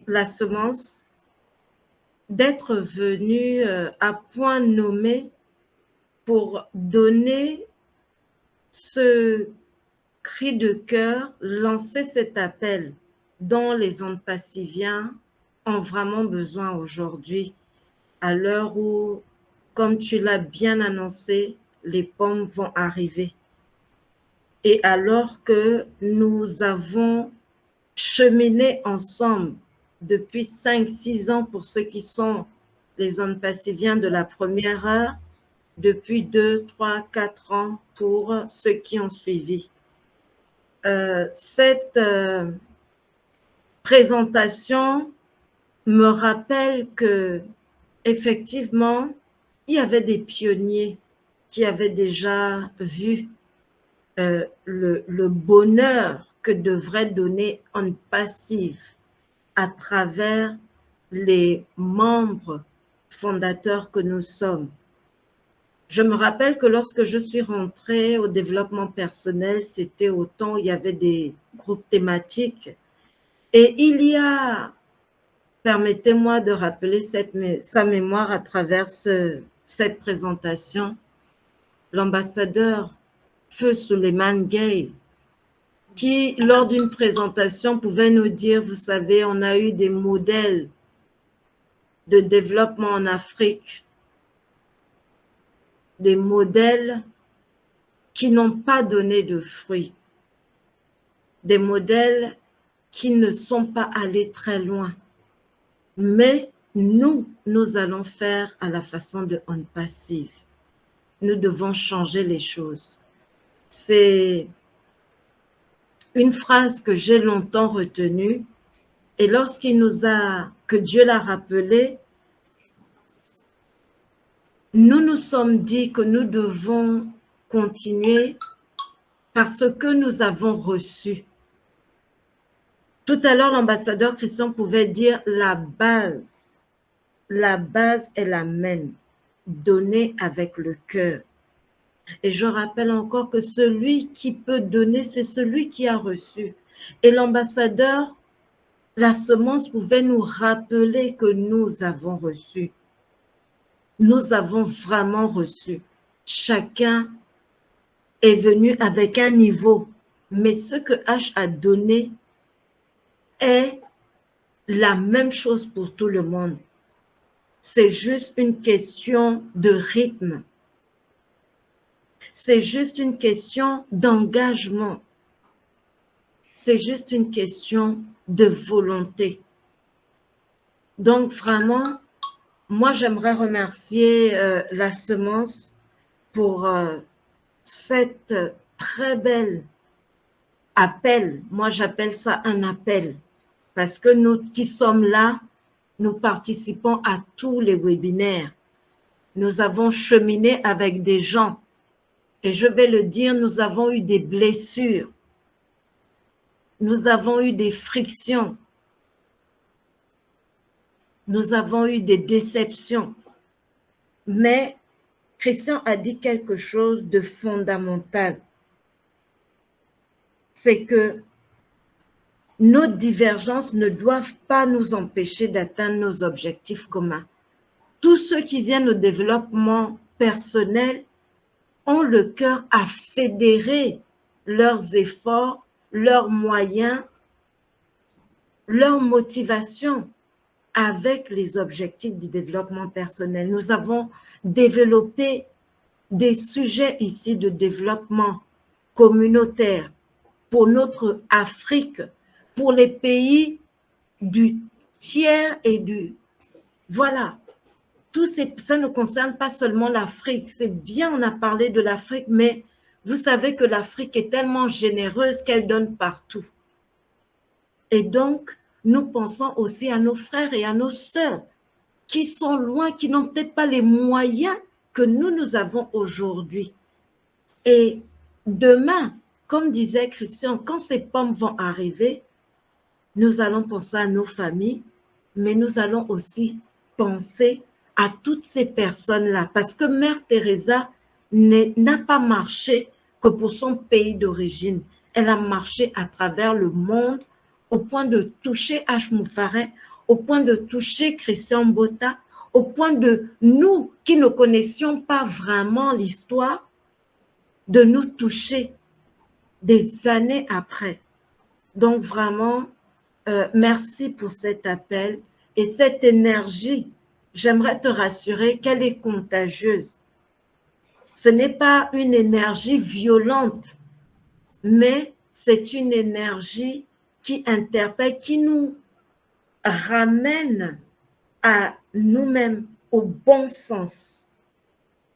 la semence, d'être venu à point nommé pour donner ce cri de cœur, lancer cet appel dont les Anpassiviens ont vraiment besoin aujourd'hui, à l'heure où, comme tu l'as bien annoncé, les pommes vont arriver. Et alors que nous avons cheminé ensemble depuis 5-6 ans pour ceux qui sont les Anpassiviens de la première heure, depuis 2, 3, 4 ans pour ceux qui ont suivi. Cette présentation me rappelle que effectivement, il y avait des pionniers qui avaient déjà vu le bonheur que devrait donner On Passive à travers les membres fondateurs que nous sommes. Je me rappelle que lorsque je suis rentrée au développement personnel, c'était au temps où il y avait des groupes thématiques. Et il y a, permettez-moi de rappeler sa mémoire à travers cette présentation, l'ambassadeur Feu Suleiman Gay, qui, lors d'une présentation, pouvait nous dire, vous savez, on a eu des modèles de développement en Afrique, des modèles qui n'ont pas donné de fruits, des modèles qui ne sont pas allés très loin. Mais nous allons faire à la façon de On Passive. Nous devons changer les choses. C'est une phrase que j'ai longtemps retenue et que Dieu l'a rappelée, nous nous sommes dit que nous devons continuer parce que nous avons reçu. Tout à l'heure, l'ambassadeur Christian pouvait dire la base est la même, donnée avec le cœur. Et je rappelle encore que celui qui peut donner, c'est celui qui a reçu. Et l'ambassadeur, la semence pouvait nous rappeler que nous avons reçu. Nous avons vraiment reçu. Chacun est venu avec un niveau, mais ce que H a donné est la même chose pour tout le monde. C'est juste une question de rythme. C'est juste une question d'engagement. C'est juste une question de volonté. Donc vraiment, moi j'aimerais remercier la semence pour cette très belle appel. Moi j'appelle ça un appel parce que nous qui sommes là, nous participons à tous les webinaires. Nous avons cheminé avec des gens. Et je vais le dire, nous avons eu des blessures. Nous avons eu des frictions. Nous avons eu des déceptions. Mais Christian a dit quelque chose de fondamental. C'est que nos divergences ne doivent pas nous empêcher d'atteindre nos objectifs communs. Tous ceux qui viennent au développement personnel ont le cœur à fédérer leurs efforts, leurs moyens, leur motivation avec les objectifs du développement personnel. Nous avons développé des sujets ici de développement communautaire pour notre Afrique, pour les pays du tiers et du... Voilà. Ça ne concerne pas seulement l'Afrique. C'est bien, on a parlé de l'Afrique, mais vous savez que l'Afrique est tellement généreuse qu'elle donne partout. Et donc, nous pensons aussi à nos frères et à nos sœurs qui sont loin, qui n'ont peut-être pas les moyens que nous avons aujourd'hui. Et demain, comme disait Christian, quand ces pommes vont arriver, nous allons penser à nos familles, mais nous allons aussi penser à toutes ces personnes-là, parce que Mère Teresa n'a pas marché que pour son pays d'origine. Elle a marché à travers le monde au point de toucher H. Moufarin, au point de toucher Christian Botha, au point de nous qui ne connaissions pas vraiment l'histoire, de nous toucher des années après. Donc vraiment, merci pour cet appel et cette énergie. J'aimerais te rassurer qu'elle est contagieuse. Ce n'est pas une énergie violente, mais c'est une énergie qui interpelle, qui nous ramène à nous-mêmes au bon sens.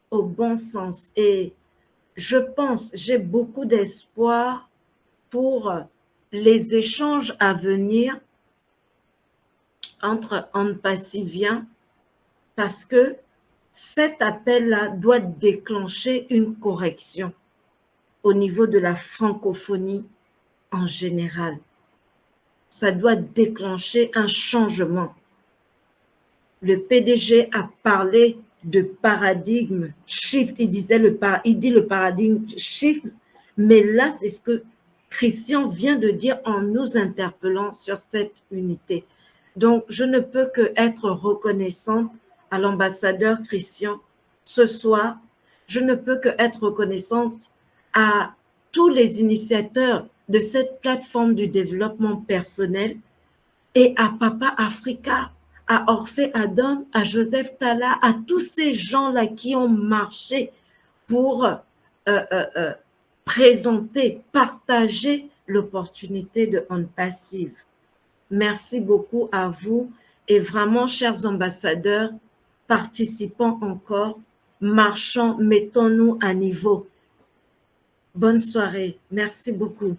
Au bon sens. Et je pense, j'ai beaucoup d'espoir pour les échanges à venir entre On-Passiviens, parce que cet appel-là doit déclencher une correction. au niveau de la francophonie en général. Ça doit déclencher un changement. Le PDG a parlé de paradigme shift. Il dit le paradigme shift, mais là, c'est ce que Christian vient de dire en nous interpellant sur cette unité. Donc, je ne peux que être reconnaissante à l'ambassadeur Christian ce soir. Je ne peux que être reconnaissante à tous les initiateurs de cette plateforme du développement personnel et à Papa Africa, à Orphée Adam, à Joseph Talla, à tous ces gens-là qui ont marché pour présenter, partager l'opportunité de On Passive. Merci beaucoup à vous et vraiment, chers ambassadeurs, participons encore, marchons, mettons-nous à niveau. Bonne soirée. Merci beaucoup.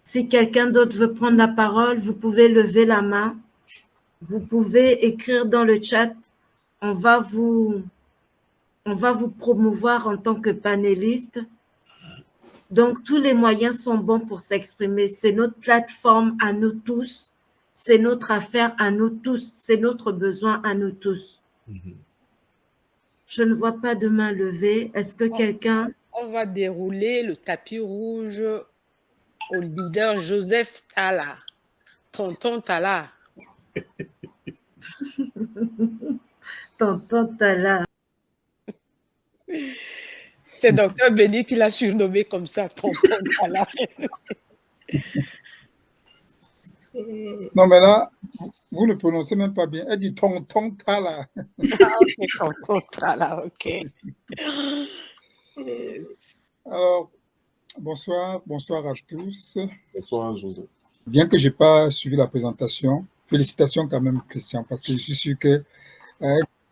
Si quelqu'un d'autre veut prendre la parole, vous pouvez lever la main. Vous pouvez écrire dans le chat. On va vous promouvoir en tant que panéliste. Donc, tous les moyens sont bons pour s'exprimer. C'est notre plateforme à nous tous. C'est notre affaire à nous tous. C'est notre besoin à nous tous. Je ne vois pas de main levée. Est-ce que quelqu'un... On va dérouler le tapis rouge au leader Joseph Talla. Tonton Talla. Tonton Talla. C'est Docteur Béni qui l'a surnommé comme ça, Tonton Talla. Non, mais là, vous ne prononcez même pas bien. Elle dit Tonton Talla. Ah, ok, Tonton Talla, ok. Yes. Alors, bonsoir à tous. Bonsoir, Joseph. Bien que je n'ai pas suivi la présentation, félicitations quand même, Christian, parce que je suis sûr qu'elle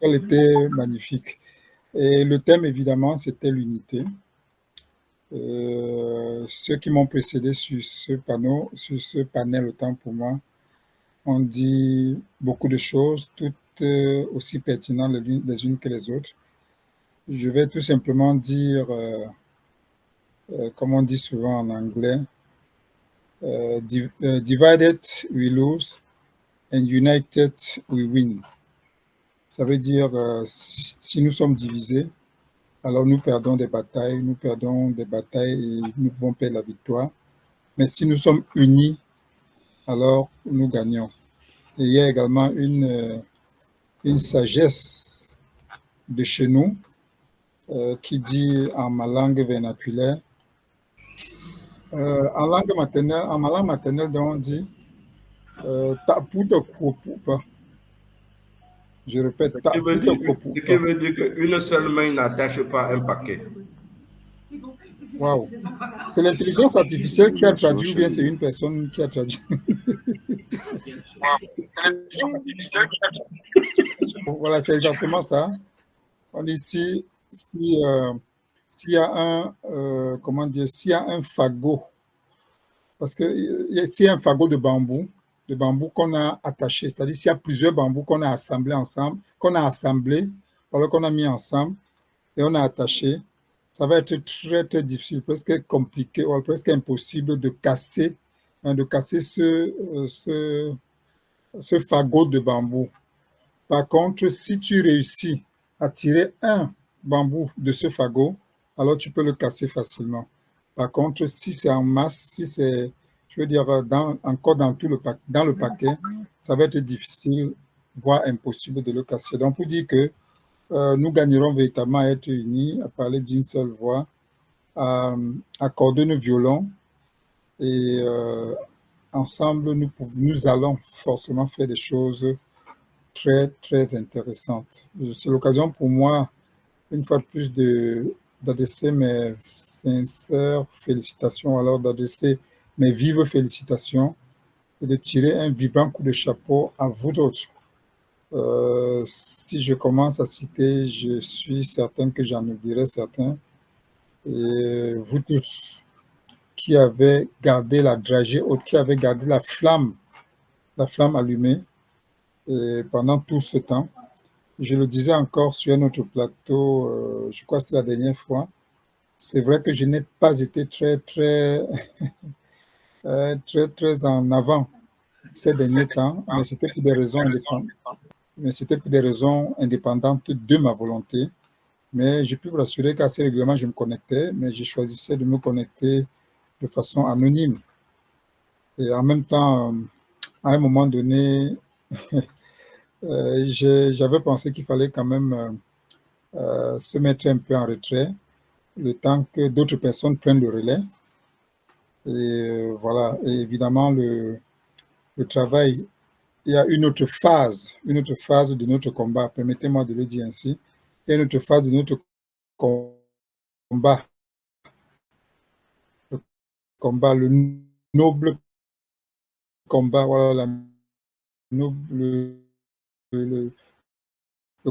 était magnifique. Et le thème, évidemment, c'était l'unité. Ceux qui m'ont précédé sur ce panel, autant pour moi, ont dit beaucoup de choses, toutes aussi pertinentes les unes que les autres. Je vais tout simplement dire, comme on dit souvent en anglais, divided we lose and united we win. Ça veut dire, si nous sommes divisés, alors nous perdons des batailles et nous pouvons perdre la victoire. Mais si nous sommes unis, alors nous gagnons. Et il y a également une sagesse de chez nous qui dit en ma langue vernaculaire, en ma langue maternelle, on dit tapu de koupa. Je répète, ce qui veut dire qu'une seule main n'attache pas un paquet. Waouh! C'est l'intelligence artificielle qui a traduit ou bien c'est une personne qui a traduit? Voilà, c'est exactement ça. On dit s'il y a un fagot, parce que s'il y a un fagot de bambou qu'on a attaché, c'est-à-dire s'il y a plusieurs bambous qu'on a assemblés ensemble, qu'on a mis ensemble et on a attaché, ça va être très, très difficile, presque compliqué, ou presque impossible de casser ce fagot de bambou. Par contre, si tu réussis à tirer un bambou de ce fagot, alors tu peux le casser facilement. Par contre, si c'est en masse, si c'est, je veux dire, encore dans le paquet, ça va être difficile, voire impossible de le casser. Donc, pour dire que nous gagnerons véritablement à être unis, à parler d'une seule voix, à accorder nos violons et ensemble, nous allons forcément faire des choses très, très intéressantes. C'est l'occasion pour moi, une fois de plus, d'adresser mes sincères félicitations, alors d'adresser mes vives félicitations et de tirer un vibrant coup de chapeau à vous autres. Si je commence à citer, je suis certain que j'en oublierai certains. Et vous tous qui avez gardé la dragée haute, qui avez gardé la flamme allumée et pendant tout ce temps. Je le disais encore sur un autre plateau, je crois que c'est la dernière fois, c'est vrai que je n'ai pas été très en avant ces derniers temps, mais c'était pour des raisons indépendantes. Mais c'était pour des raisons indépendantes de ma volonté. Mais je peux vous rassurer qu'assez régulièrement, je me connectais, mais je choisissais de me connecter de façon anonyme. Et en même temps, à un moment donné, j'avais pensé qu'il fallait quand même se mettre un peu en retrait, le temps que d'autres personnes prennent le relais. Et voilà, et évidemment, le travail, il y a une autre phase de notre combat, permettez-moi de le dire ainsi, il y a une autre phase de notre combat, le noble combat, voilà, le, le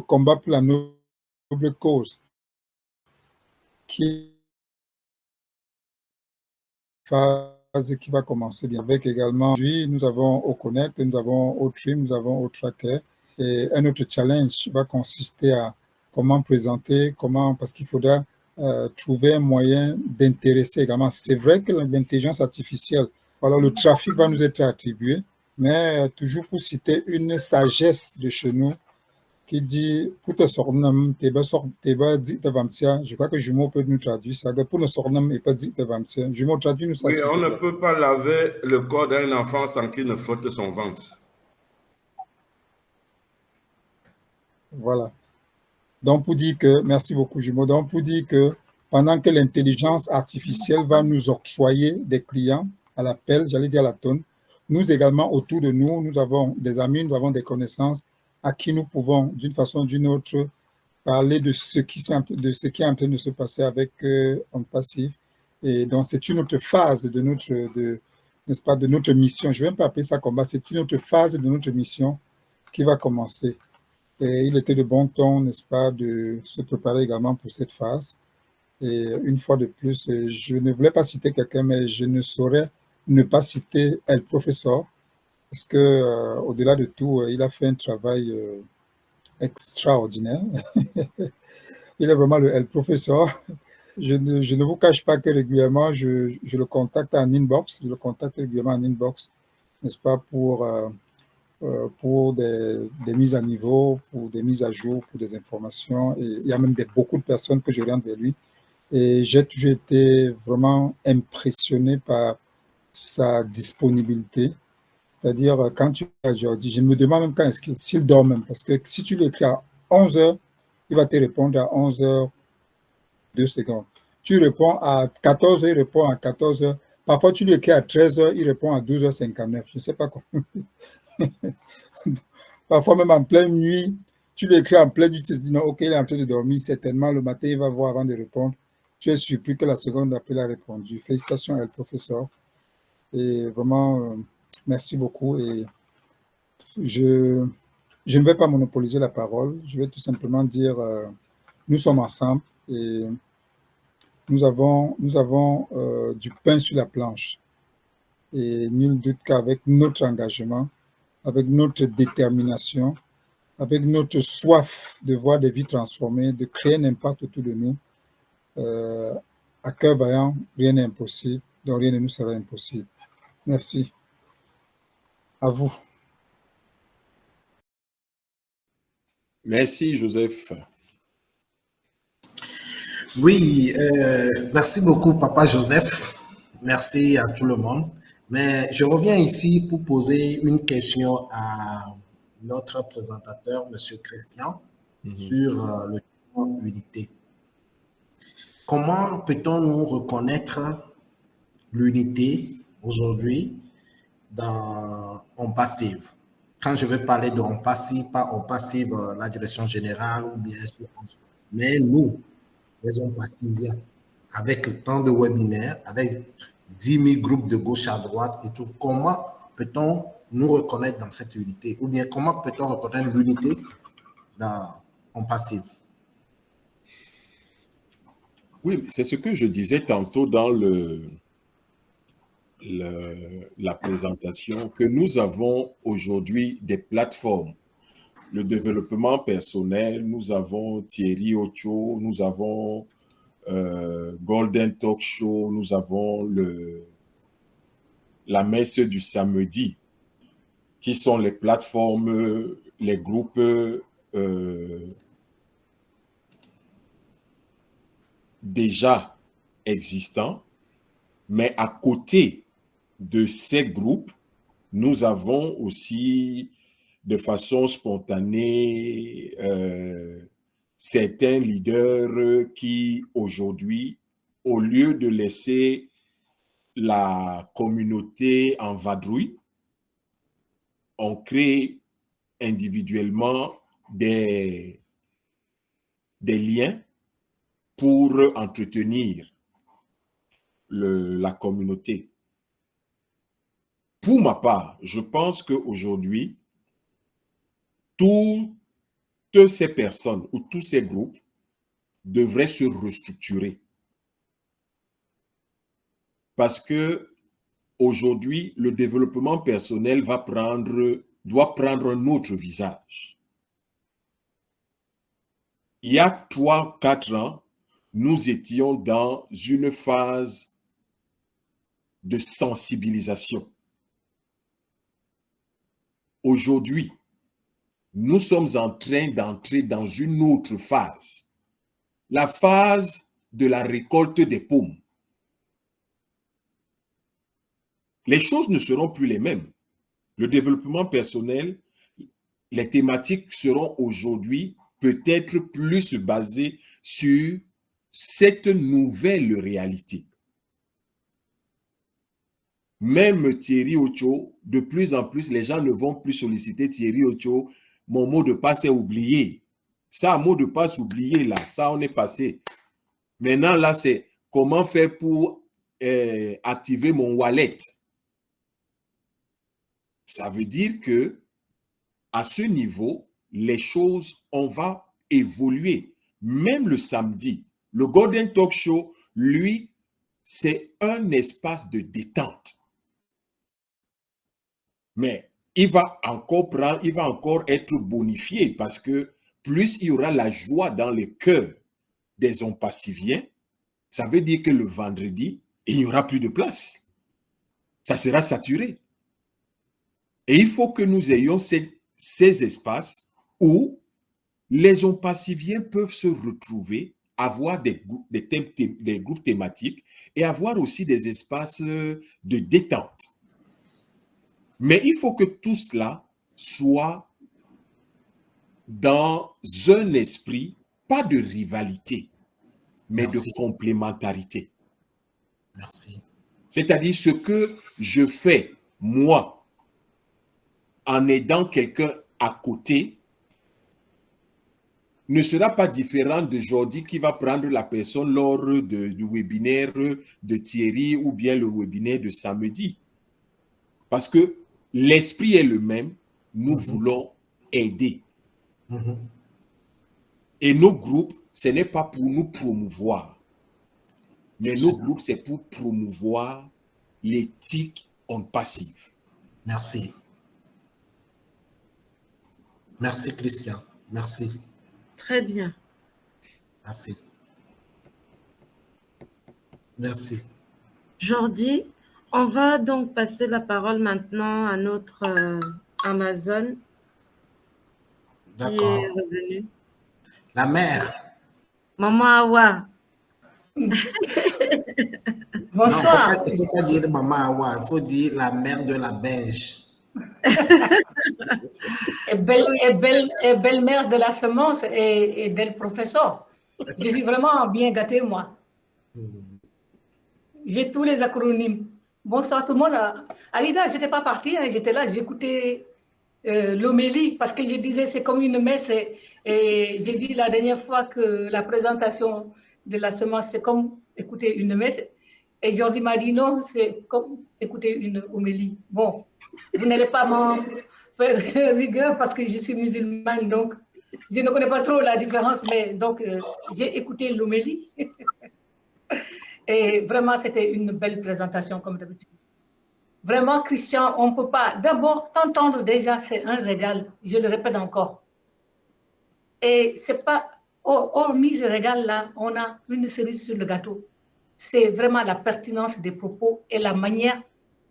combat pour la noble cause, qui va commencer bien. Avec également, aujourd'hui, nous avons OConnect, nous avons OTRIM, nous avons OTracker. Et un autre challenge va consister à comment présenter, parce qu'il faudra trouver un moyen d'intéresser également. C'est vrai que l'intelligence artificielle, voilà, le trafic va nous être attribué, mais toujours pour citer une sagesse de chez nous, qui dit pour te sornam teba dit te vamtia. Je crois que Jumeau peut nous traduire ça. Pour ne sornam et pas dit te vamtia. Jumeau traduit nous ça. Oui, on ne peut pas laver le corps d'un enfant sans qu'il ne frotte son ventre. Voilà. Donc pour dire que, merci beaucoup Jumeau, donc pour dire que pendant que l'intelligence artificielle va nous octroyer des clients à l'appel, j'allais dire à la tonne, nous également autour de nous, nous avons des amis, nous avons des connaissances à qui nous pouvons, d'une façon ou d'une autre, parler de ce qui est en train de se passer avec OnPassive. Et donc, c'est une autre phase de n'est-ce pas, de notre mission. Je ne vais même pas appeler ça combat, c'est une autre phase de notre mission qui va commencer. Et il était de bon ton, n'est-ce pas, de se préparer également pour cette phase. Et une fois de plus, je ne voulais pas citer quelqu'un, mais je ne saurais ne pas citer El Professeur, parce que au-delà de tout, il a fait un travail extraordinaire. Il est vraiment le professeur. Je ne vous cache pas que régulièrement, je le contacte en inbox. Je le contacte régulièrement en inbox, n'est-ce pas, pour des mises à niveau, pour des mises à jour, pour des informations. Et il y a même beaucoup de personnes que je oriente vers lui. Et j'ai toujours été vraiment impressionné par sa disponibilité. C'est-à-dire, quand tu as Jordi, je me demande même quand s'il dort même, parce que si tu l'écris à 11h, il va te répondre à 11h 2 secondes. Tu réponds à 14h, il répond à 14h. Parfois, tu l'écris à 13h, il répond à 12h59. Je ne sais pas quoi. Parfois, même en pleine nuit, tu l'écris en pleine nuit, tu te dis non, ok, il est en train de dormir, certainement, le matin, il va voir avant de répondre. Tu es surpris que la seconde d'après, il a répondu. Félicitations à le professeur. Et vraiment, merci beaucoup. Et je ne vais pas monopoliser la parole. Je vais tout simplement dire, nous sommes ensemble et nous avons du pain sur la planche. Et nul doute qu'avec notre engagement, avec notre détermination, avec notre soif de voir des vies transformées, de créer un impact autour de nous, à cœur vaillant, rien n'est impossible, donc rien ne nous sera impossible. Merci. À vous. Merci, Joseph. Oui, merci beaucoup, Papa Joseph. Merci à tout le monde. Mais je reviens ici pour poser une question à notre présentateur, M. Christian, sur le thème unité. Comment peut-on nous reconnaître l'unité aujourd'hui dans OnPassive? Quand je vais parler de OnPassive, pas OnPassive, la direction générale ou bien, mais nous, les OnPassiviens, avec tant de webinaires, avec 10 000 groupes de gauche à droite et tout, comment peut-on nous reconnaître dans cette unité? Ou bien comment peut-on reconnaître l'unité dans OnPassive? Oui, c'est ce que je disais tantôt dans la présentation, que nous avons aujourd'hui des plateformes. Le développement personnel, nous avons Thierry Ocho, nous avons Golden Talk Show, nous avons la messe du samedi, qui sont les plateformes, les groupes déjà existants, mais à côté de ces groupes, nous avons aussi de façon spontanée certains leaders qui aujourd'hui, au lieu de laisser la communauté en vadrouille, on crée individuellement des liens pour entretenir la communauté. Pour ma part, je pense qu'aujourd'hui, toutes ces personnes ou tous ces groupes devraient se restructurer. Parce que aujourd'hui, le développement personnel doit prendre un autre visage. Il y a 3-4 ans, nous étions dans une phase de sensibilisation. Aujourd'hui, nous sommes en train d'entrer dans une autre phase, la phase de la récolte des pommes. Les choses ne seront plus les mêmes. Le développement personnel, les thématiques seront aujourd'hui peut-être plus basées sur cette nouvelle réalité. Même Thierry Ocho, de plus en plus, les gens ne vont plus solliciter Thierry Ocho. Mon mot de passe est oublié. Ça, mot de passe oublié, là, ça, on est passé. Maintenant, là, c'est comment faire pour activer mon wallet. Ça veut dire que à ce niveau, les choses, on va évoluer. Même le samedi, le Golden Talk Show, lui, c'est un espace de détente. Mais il va encore être bonifié parce que plus il y aura la joie dans le cœur des Ompassiviens, ça veut dire que le vendredi, il n'y aura plus de place. Ça sera saturé. Et il faut que nous ayons ces espaces où les Ompassiviens peuvent se retrouver, avoir des groupes thématiques et avoir aussi des espaces de détente. Mais il faut que tout cela soit dans un esprit, pas de rivalité, mais Merci. de complémentarité. Merci. C'est-à-dire ce que je fais, moi, en aidant quelqu'un à côté, ne sera pas différent de Jordi qui va prendre la personne lors du webinaire de Thierry ou bien le webinaire de samedi. Parce que l'esprit est le même, nous voulons aider. Et nos groupes, ce n'est pas pour nous promouvoir, mais nos groupes, c'est pour promouvoir l'éthique en passive. Merci. Merci, Christian. Merci. Très bien. Merci. Merci. Jordi, on va donc passer la parole maintenant à notre Amazon qui est revenu. La mère. Maman Awa. Bonsoir. Il ne faut pas dire Maman Awa, il faut dire la mère de la beige. Et belle-mère de la semence et belle professeur. Je suis vraiment bien gâtée, moi. J'ai tous les acronymes. Bonsoir tout le monde. Alida, je n'étais pas partie, hein, j'étais là, j'écoutais l'homélie parce que je disais c'est comme une messe et j'ai dit la dernière fois que la présentation de la semence c'est comme écouter une messe et Jordi m'a dit non, c'est comme écouter une homélie. Bon, vous n'allez pas m'en faire rigueur parce que je suis musulmane, donc je ne connais pas trop la différence, mais donc j'ai écouté l'homélie. Et vraiment, c'était une belle présentation comme d'habitude. Vraiment, Christian, on ne peut pas. D'abord, t'entendre déjà, c'est un régal. Je le répète encore. Et c'est pas hormis ce régal-là, on a une cerise sur le gâteau. C'est vraiment la pertinence des propos et la manière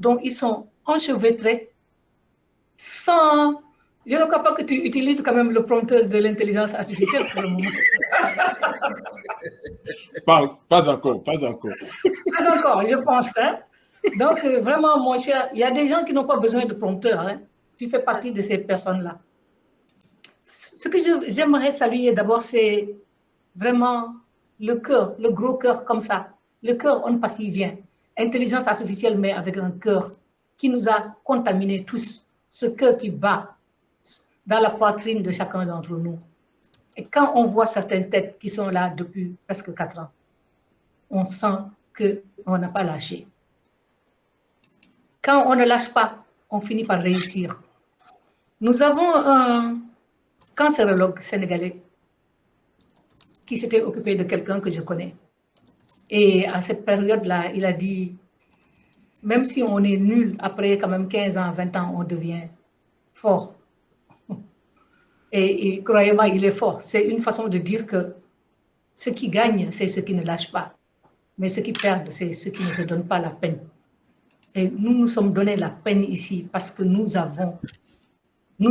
dont ils sont enchevêtrés sans... Je ne crois pas que tu utilises quand même le prompteur de l'intelligence artificielle pour le moment. Pas encore, pas encore. Pas encore, je pense. Hein? Donc, vraiment, mon cher, il y a des gens qui n'ont pas besoin de prompteur. Hein? Tu fais partie de ces personnes-là. Ce que j'aimerais saluer d'abord, c'est vraiment le cœur, le gros cœur comme ça. Le cœur, on ne passe, il vient. Intelligence artificielle, mais avec un cœur qui nous a contaminés tous. Ce cœur qui bat dans la poitrine de chacun d'entre nous. Et quand on voit certaines têtes qui sont là depuis presque 4 ans, on sent qu'on n'a pas lâché. Quand on ne lâche pas, on finit par réussir. Nous avons un cancérologue sénégalais qui s'était occupé de quelqu'un que je connais. Et à cette période-là, il a dit, même si on est nul, après quand même 15 ans, 20 ans, on devient fort. Et croyez-moi, il est fort. C'est une façon de dire que ceux qui gagnent, c'est ceux qui ne lâchent pas. Mais ceux qui perdent, c'est ceux qui ne se donnent pas la peine. Et nous nous sommes donné la peine ici parce que nous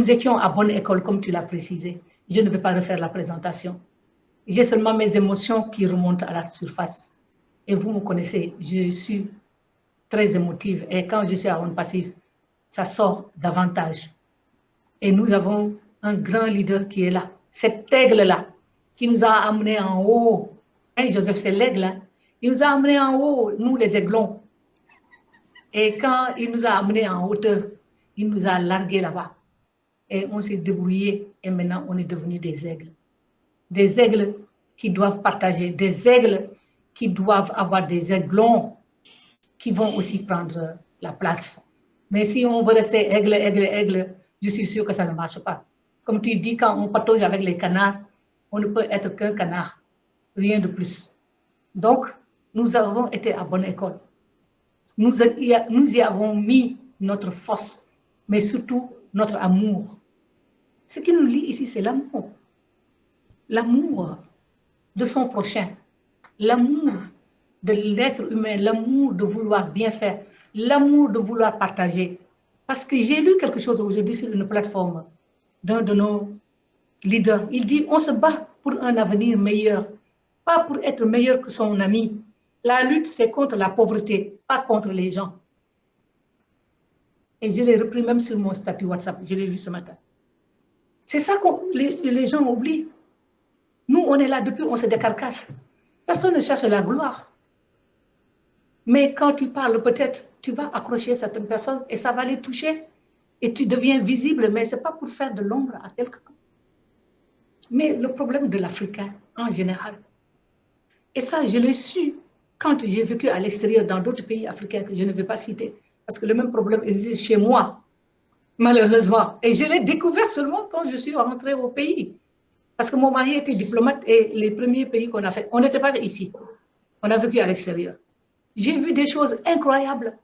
étions à bonne école, comme tu l'as précisé. Je ne vais pas refaire la présentation. J'ai seulement mes émotions qui remontent à la surface. Et vous me connaissez, je suis très émotive. Et quand je suis à One Passif, ça sort davantage. Et nous avons un grand leader qui est là. Cet aigle-là, qui nous a amenés en haut. Hein, Joseph, c'est l'aigle. Hein? Il nous a amenés en haut, nous les aiglons. Et quand il nous a amenés en hauteur, il nous a largués là-bas. Et on s'est débrouillé. Et maintenant, on est devenus des aigles. Des aigles qui doivent partager. Des aigles qui doivent avoir des aiglons qui vont aussi prendre la place. Mais si on veut rester aigle, aigle, aigle, je suis sûre que ça ne marche pas. Comme tu dis, quand on patauge avec les canards, on ne peut être qu'un canard, rien de plus. Donc, nous avons été à bonne école. Nous y avons mis notre force, mais surtout notre amour. Ce qui nous lie ici, c'est l'amour. L'amour de son prochain, l'amour de l'être humain, l'amour de vouloir bien faire, l'amour de vouloir partager. Parce que j'ai lu quelque chose aujourd'hui sur une plateforme d'un de nos leaders. Il dit, on se bat pour un avenir meilleur, pas pour être meilleur que son ami. La lutte, c'est contre la pauvreté, pas contre les gens. Et je l'ai repris même sur mon statut WhatsApp, je l'ai lu ce matin. C'est ça que les gens oublient. Nous, on est là depuis, on se décarcasse. Personne ne cherche la gloire. Mais quand tu parles, peut-être, tu vas accrocher certaines personnes et ça va les toucher. Et tu deviens visible, mais ce n'est pas pour faire de l'ombre à quelqu'un. Mais le problème de l'Africain, en général, et ça, je l'ai su quand j'ai vécu à l'extérieur dans d'autres pays africains que je ne vais pas citer, parce que le même problème existe chez moi, malheureusement. Et je l'ai découvert seulement quand je suis rentrée au pays. Parce que mon mari était diplomate et les premiers pays qu'on a fait, on n'était pas ici. On a vécu à l'extérieur. J'ai vu des choses incroyables.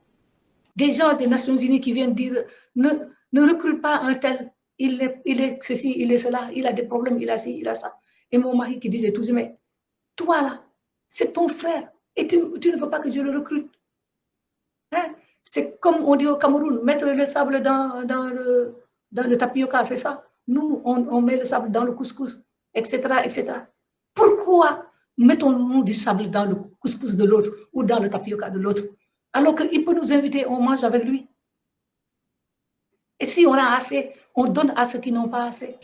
Des gens des Nations Unies qui viennent dire ne recrute pas un tel, il est ceci, il est cela, il a des problèmes, il a ci, il a ça. Et mon mari qui disait toujours, mais toi là, c'est ton frère et tu ne veux pas que je le recrute. Hein? C'est comme on dit au Cameroun, mettre le sable dans le tapioca, c'est ça. Nous, on met le sable dans le couscous, etc., etc. Pourquoi mettons-nous du sable dans le couscous de l'autre ou dans le tapioca de l'autre, alors qu'il peut nous inviter, on mange avec lui. Et si on a assez, on donne à ceux qui n'ont pas assez.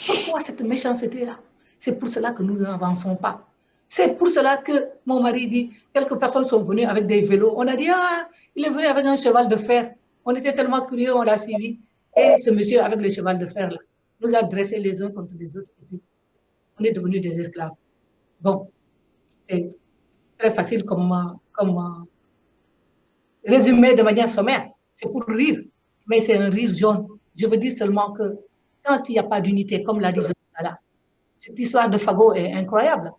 Pourquoi cette méchanceté-là? C'est pour cela que nous n'avançons pas. C'est pour cela que mon mari dit, quelques personnes sont venues avec des vélos. On a dit, ah, il est venu avec un cheval de fer. On était tellement curieux, on l'a suivi. Et ce monsieur avec le cheval de fer, là, nous a dressés les uns contre les autres. Et puis, on est devenus des esclaves. Bon, c'est très facile comme résumé de manière sommaire. C'est pour rire, mais c'est un rire jaune. Je veux dire seulement que quand il n'y a pas d'unité, comme l'a dit Zola, cette histoire de fagot est incroyable.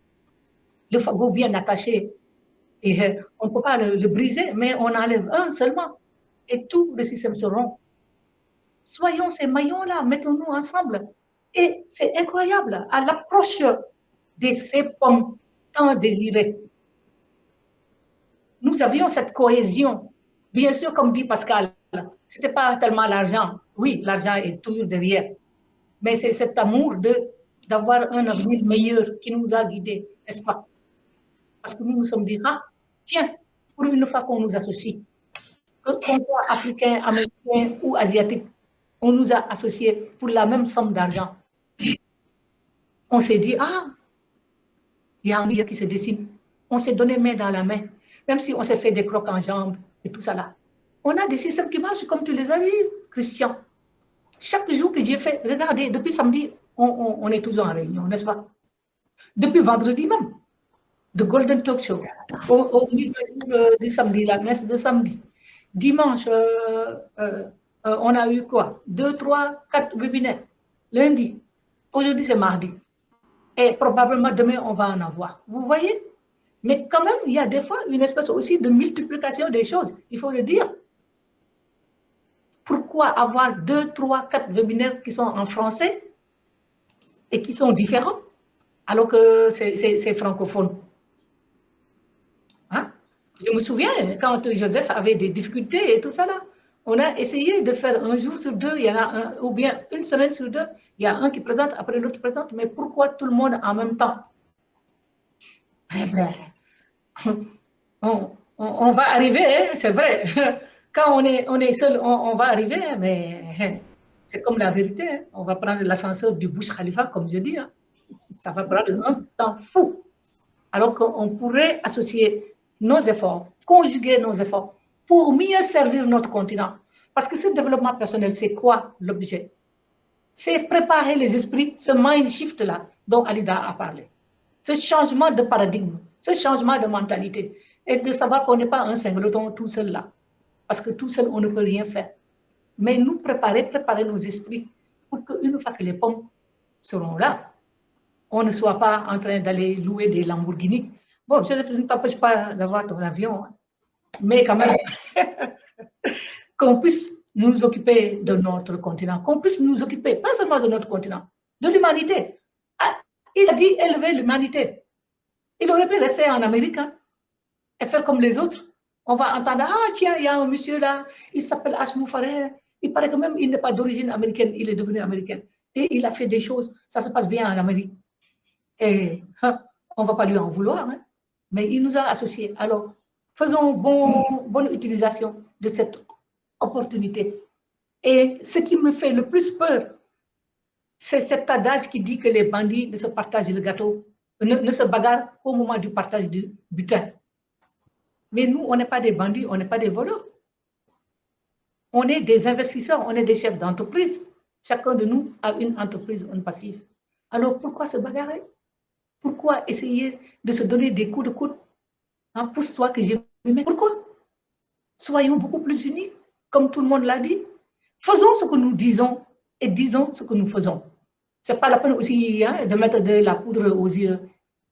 Le fagot bien attaché, et on ne peut pas le briser, mais on enlève un seulement, et tout le système se rompt. Soyons ces maillons-là, mettons-nous ensemble. Et c'est incroyable, à l'approche de ces pommes tant désirées. Nous avions cette cohésion. Bien sûr, comme dit Pascal, ce n'était pas tellement l'argent. Oui, l'argent est toujours derrière. Mais c'est cet amour d'avoir un avenir meilleur qui nous a guidés, n'est-ce pas? Parce que nous nous sommes dit, ah, tiens, pour une fois qu'on nous associe, qu'on soit africain, américain ou asiatique, on nous a associés pour la même somme d'argent. On s'est dit, ah, il y a un lien qui se dessine. On s'est donné main dans la main, même si on s'est fait des crocs en jambes et tout ça là. On a des systèmes qui marchent comme tu les as dit, Christian. Chaque jour que j'ai fait, regardez, depuis samedi, on est toujours en réunion, n'est-ce pas? Depuis vendredi même, de Golden Talk Show, au du samedi, la messe de samedi. Dimanche, on a eu quoi? 2, 3, 4 webinaires. Lundi, aujourd'hui c'est mardi. Et probablement demain, on va en avoir. Vous voyez? Mais quand même, il y a des fois une espèce aussi de multiplication des choses, il faut le dire. Pourquoi avoir 2, 3, 4 webinaires qui sont en français et qui sont différents, alors que c'est francophone? Hein? Je me souviens, quand Joseph avait des difficultés et tout ça là, on a essayé de faire un jour sur deux, il y en a un, ou bien une semaine sur deux, il y a un qui présente, après l'autre présente, mais pourquoi tout le monde en même temps? Eh bien, on va arriver, hein, c'est vrai. Quand on est seul, on va arriver, mais c'est comme la vérité. Hein. On va prendre l'ascenseur du Burj Khalifa, comme je dis. Hein. Ça va prendre un temps fou. Alors qu'on pourrait associer nos efforts, conjuguer nos efforts pour mieux servir notre continent. Parce que ce développement personnel, c'est quoi l'objet? C'est préparer les esprits, ce mind shift-là dont Alida a parlé. Ce changement de paradigme, ce changement de mentalité. Et de savoir qu'on n'est pas un singleton tout seul là. Parce que tout seul, on ne peut rien faire. Mais nous préparer nos esprits pour qu'une fois que les pommes seront là, on ne soit pas en train d'aller louer des Lamborghini. Bon, je ne t'empêche pas d'avoir ton avion, hein. Mais quand même, qu'on puisse nous occuper de notre continent, qu'on puisse nous occuper, pas seulement de notre continent, de l'humanité. Ah, il a dit élever l'humanité. Il aurait pu rester en Amérique, hein, et faire comme les autres. On va entendre, ah tiens, il y a un monsieur là, il s'appelle Ashmou Farrer, il paraît que même il n'est pas d'origine américaine, il est devenu américain. Et il a fait des choses, ça se passe bien en Amérique. Et on ne va pas lui en vouloir, hein, mais il nous a associés. Alors, faisons bonne utilisation de cette opportunité. Et ce qui me fait le plus peur, c'est cet adage qui dit que les bandits ne se partagent le gâteau, ne se bagarrent qu'au moment du partage du butin. Mais nous, on n'est pas des bandits, on n'est pas des voleurs. On est des investisseurs, on est des chefs d'entreprise. Chacun de nous a une entreprise, une passive. Alors, pourquoi se bagarrer? Pourquoi essayer de se donner des coups de coude? Hein, pousse-toi que je me mets. Pourquoi? Soyons beaucoup plus unis, comme tout le monde l'a dit. Faisons ce que nous disons et disons ce que nous faisons. Ce n'est pas la peine aussi, hein, de mettre de la poudre aux yeux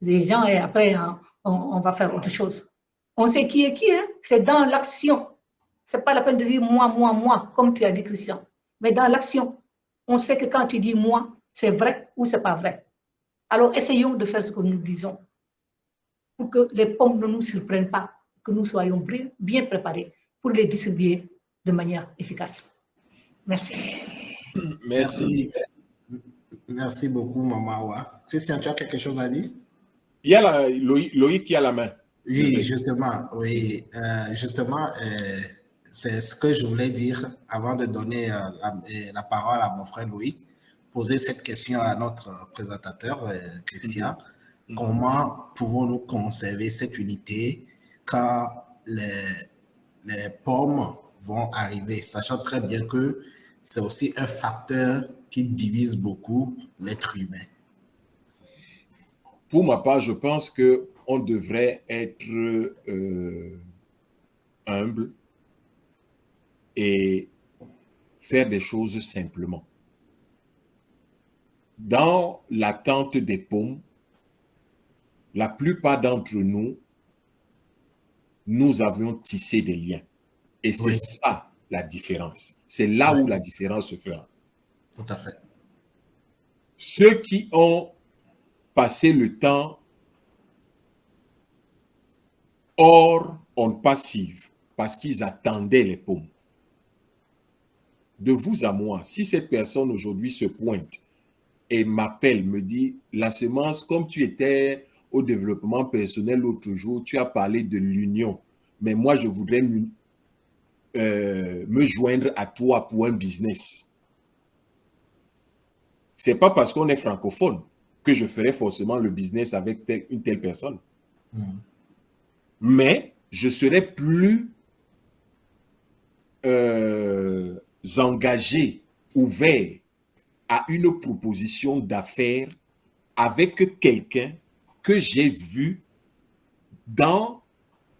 des gens et après, hein, on va faire autre chose. On sait qui est qui, hein? C'est dans l'action. Ce n'est pas la peine de dire moi, comme tu as dit, Christian. Mais dans l'action, on sait que quand tu dis moi, c'est vrai ou ce n'est pas vrai. Alors, essayons de faire ce que nous disons pour que les pommes ne nous surprennent pas, que nous soyons bien préparés pour les distribuer de manière efficace. Merci. Merci. Merci beaucoup, Maman Awa. Christian, tu as quelque chose à dire? Il y a Loïc qui a la main. Oui, justement, oui. C'est ce que je voulais dire avant de donner la parole à mon frère Loïc. Poser cette question à notre présentateur, Christian. Comment pouvons-nous conserver cette unité quand les pommes vont arriver, sachant très bien que c'est aussi un facteur qui divise beaucoup l'être humain? Pour ma part, je pense qu'on devrait être humble et faire des choses simplement. Dans l'attente des pommes, la plupart d'entre nous, nous avions tissé des liens. Et c'est ça la différence. C'est là où la différence se fera. Tout à fait. Ceux qui ont passé le temps hors on passive parce qu'ils attendaient les paumes. De vous à moi, si cette personne aujourd'hui se pointe et m'appelle, me dit, la semence, comme tu étais au développement personnel l'autre jour, tu as parlé de l'union, mais moi je voudrais me joindre à toi pour un business. C'est pas parce qu'on est francophone que je ferai forcément le business avec une telle personne. Mais je serai plus engagé, ouvert à une proposition d'affaires avec quelqu'un que j'ai vu dans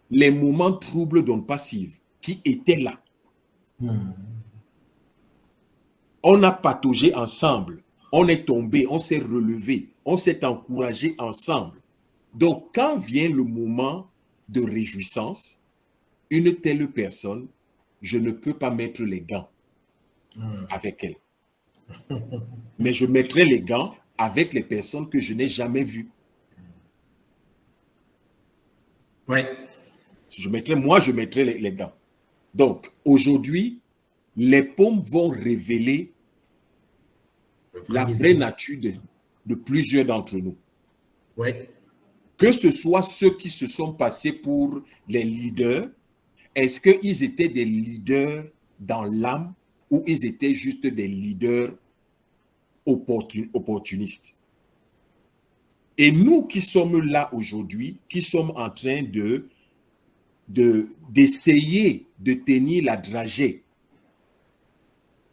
les moments troubles d'onde passive, qui était là. On a pataugé ensemble, on est tombé, on s'est relevé, on s'est encouragé ensemble. Donc, quand vient le moment de réjouissance, une telle personne, je ne peux pas mettre les gants avec elle. Mais je mettrai les gants avec les personnes que je n'ai jamais vues. Oui. Je mettrai les gants. Donc, aujourd'hui, les paumes vont révéler la vraie nature de plusieurs d'entre nous. Oui. Que ce soit ceux qui se sont passés pour les leaders, est-ce qu'ils étaient des leaders dans l'âme ou ils étaient juste des leaders opportunistes? Et nous qui sommes là aujourd'hui, qui sommes en train d'essayer de tenir la dragée,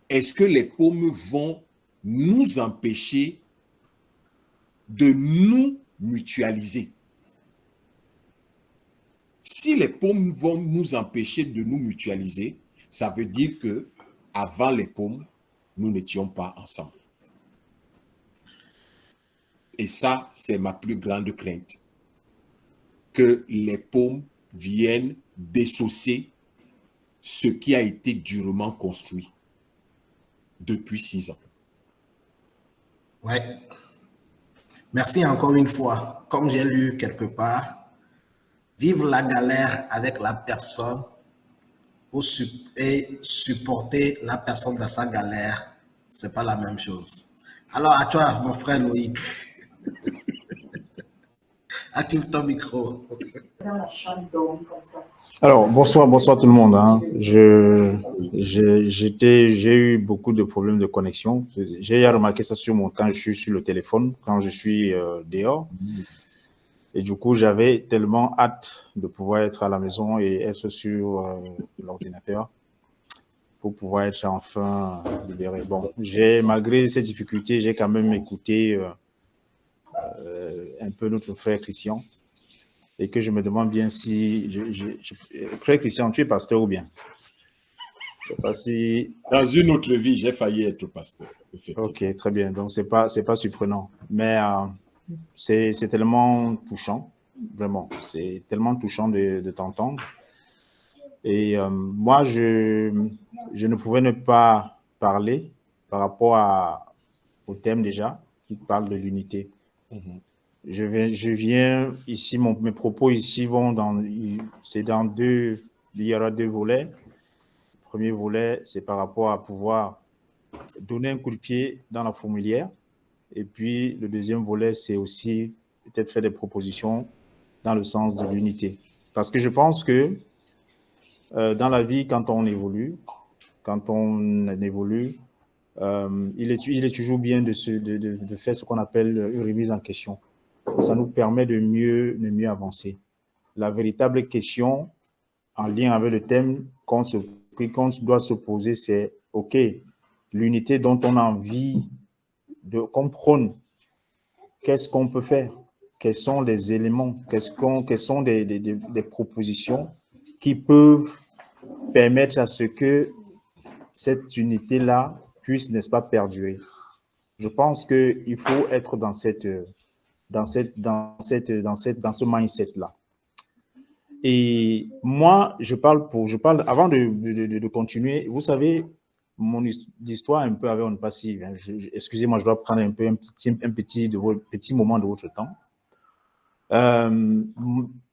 est-ce que les paumes vont nous empêcher de nous mutualiser? Si les paumes vont nous empêcher de nous mutualiser, ça veut dire que avant les paumes, nous n'étions pas ensemble. Et ça, c'est ma plus grande crainte. Que les paumes viennent dessosser ce qui a été durement construit depuis 6 ans. Ouais. Merci encore une fois. Comme j'ai lu quelque part, vivre la galère avec la personne et supporter la personne dans sa galère, c'est pas la même chose. Alors à toi, mon frère Loïc. Active ton micro. Alors, bonsoir tout le monde. Hein. J'ai eu beaucoup de problèmes de connexion. J'ai remarqué ça quand je suis sur le téléphone, quand je suis dehors. Et du coup, j'avais tellement hâte de pouvoir être à la maison et être sur l'ordinateur pour pouvoir être enfin libéré. Bon, malgré ces difficultés, j'ai quand même écouté un peu notre frère Christian et que je me demande bien si... Frère Christian, tu es pasteur ou bien? Je sais pas si... Dans une autre vie, j'ai failli être pasteur. Ok, très bien. Donc, c'est pas surprenant. Mais c'est tellement touchant, vraiment. C'est tellement touchant de t'entendre. Et moi, je ne pouvais ne pas parler par rapport au thème déjà, qui parle de l'unité. Je viens ici, mes propos ici vont il y aura 2 volets. Le premier volet, c'est par rapport à pouvoir donner un coup de pied dans la fourmilière. Et puis, le deuxième volet, c'est aussi peut-être faire des propositions dans le sens de l'unité. Parce que je pense que dans la vie, quand on évolue, il est toujours bien de faire ce qu'on appelle une remise en question. Ça nous permet de mieux avancer. La véritable question en lien avec le thème qu'on doit se poser, c'est OK, l'unité dont on a envie qu'on prône, qu'est-ce qu'on peut faire? Quels sont les éléments? Quelles sont des propositions qui peuvent permettre à ce que cette unité-là puisse, n'est-ce pas, perdurer? Je pense qu'il faut être dans ce mindset-là. Et moi, je parle avant de continuer. Vous savez, mon histoire un peu avec On Passive. Hein. Excusez-moi, je dois prendre un petit moment de votre temps.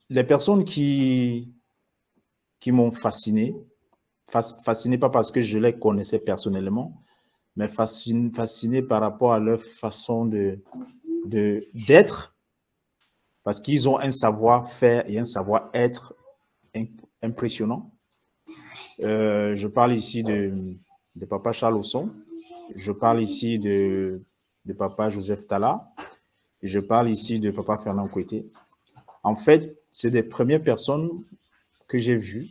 Les personnes qui m'ont fasciné pas parce que je les connaissais personnellement, mais fasciné par rapport à leur façon d'être, parce qu'ils ont un savoir-faire et un savoir-être impressionnant. Je parle ici de papa Charles Osson, je parle ici de papa Joseph Talla, et je parle ici de papa Fernand Kouété. En fait, c'est des premières personnes que j'ai vues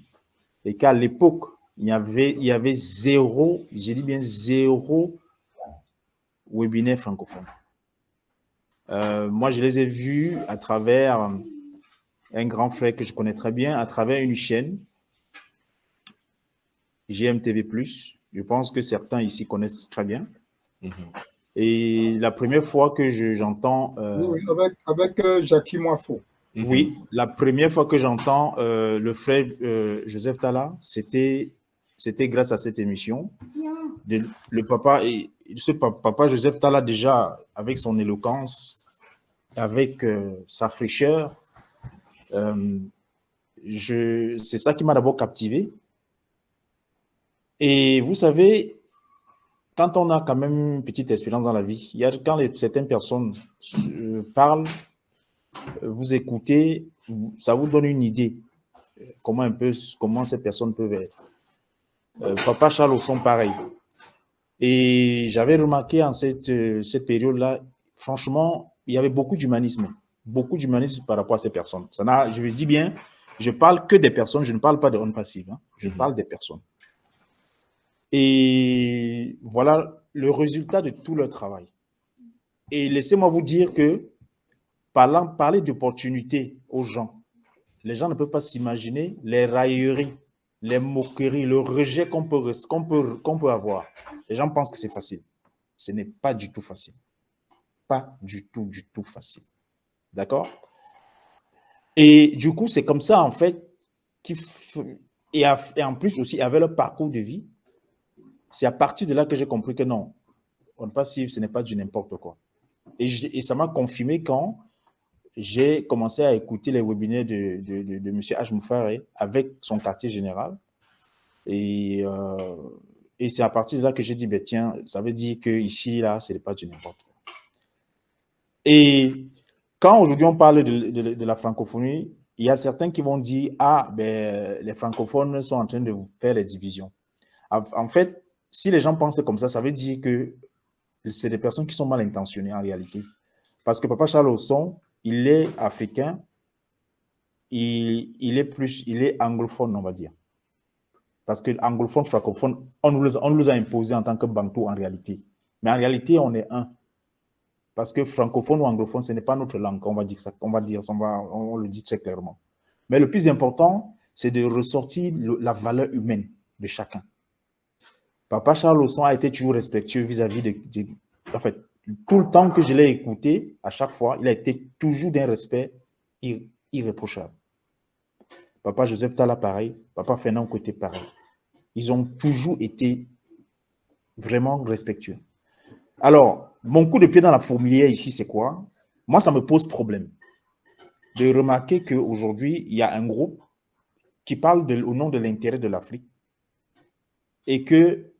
et qu'à l'époque, il y avait zéro, j'ai dit bien zéro webinaire francophone. Moi, je les ai vus à travers un grand frère que je connais très bien, à travers une chaîne, GMTV+. Je pense que certains ici connaissent très bien. Et la première fois que j'entends... oui, avec Jackie Moifo. Oui, la première fois que j'entends le frère Joseph Talla, c'était grâce à cette émission. Le papa, papa Joseph Talla, déjà, avec son éloquence, avec sa fraîcheur, c'est ça qui m'a d'abord captivé. Et vous savez, quand on a quand même une petite expérience dans la vie, quand certaines personnes parlent, vous écoutez, ça vous donne une idée comment ces personnes peuvent être. Papa Charles Osson, pareil. Et j'avais remarqué en cette période-là, franchement, il y avait beaucoup d'humanisme par rapport à ces personnes. Je vous dis bien, je parle que des personnes, je ne parle pas de On Passive, hein, je parle des personnes. Et voilà le résultat de tout leur travail. Et laissez-moi vous dire que parler d'opportunités aux gens, les gens ne peuvent pas s'imaginer les railleries, les moqueries, le rejet qu'on peut avoir. Les gens pensent que c'est facile. Ce n'est pas du tout facile. Pas du tout facile. D'accord? Et du coup, c'est comme ça, en fait, et en plus aussi, avec leur parcours de vie, c'est à partir de là que j'ai compris que non, On Passive, ce n'est pas du n'importe quoi. Et ça m'a confirmé quand j'ai commencé à écouter les webinaires de M. H. Moufaré avec son quartier général. Et c'est à partir de là que j'ai dit, ben, tiens, ça veut dire qu'ici, là, ce n'est pas du n'importe quoi. Et quand aujourd'hui on parle de la francophonie, il y a certains qui vont dire, ah, ben, les francophones sont en train de faire les divisions. En fait, si les gens pensent comme ça veut dire que c'est des personnes qui sont mal intentionnées en réalité. Parce que papa Charles Osson, il est africain, il est anglophone, on va dire. Parce que anglophone, francophone, on nous a imposé en tant que bantou en réalité. Mais en réalité, on est un. Parce que francophone ou anglophone, ce n'est pas notre langue, on le dit très clairement. Mais le plus important, c'est de ressortir la valeur humaine de chacun. Papa Charles Osson a été toujours respectueux vis-à-vis en fait, tout le temps que je l'ai écouté, à chaque fois, il a été toujours d'un respect irréprochable. Papa Joseph Talla, pareil. Papa Fernand Kouété, pareil. Ils ont toujours été vraiment respectueux. Alors, mon coup de pied dans la fourmilière ici, c'est quoi? Moi, ça me pose problème de remarquer qu'aujourd'hui, il y a un groupe qui parle au nom de l'intérêt de l'Afrique et que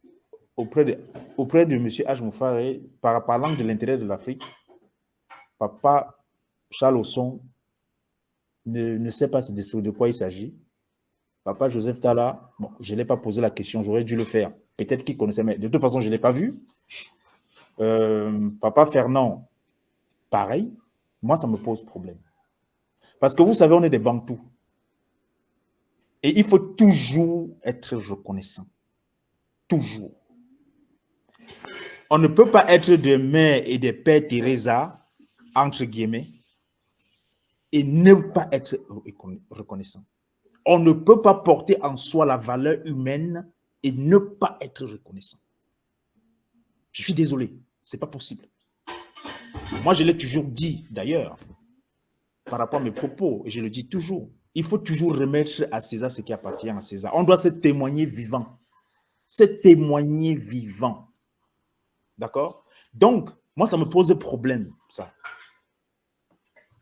auprès de M. H. Moufaré, parlant de l'intérêt de l'Afrique, papa Charles Osson ne sait pas de quoi il s'agit. Papa Joseph Talla, bon, je ne l'ai pas posé la question, j'aurais dû le faire. Peut-être qu'il connaissait, mais de toute façon, je ne l'ai pas vu. Papa Fernand, pareil. Moi, ça me pose problème. Parce que vous savez, on est des bantous. Et il faut toujours être reconnaissant. Toujours. On ne peut pas être des mères et des pères Teresa, entre guillemets, et ne pas être reconnaissant. On ne peut pas porter en soi la valeur humaine et ne pas être reconnaissant. Je suis désolé, ce n'est pas possible. Moi, je l'ai toujours dit, d'ailleurs, par rapport à mes propos, et je le dis toujours, il faut toujours remettre à César ce qui appartient à César. On doit se témoigner vivant. c'est témoigner vivant. D'accord? Donc, moi, ça me pose problème, ça.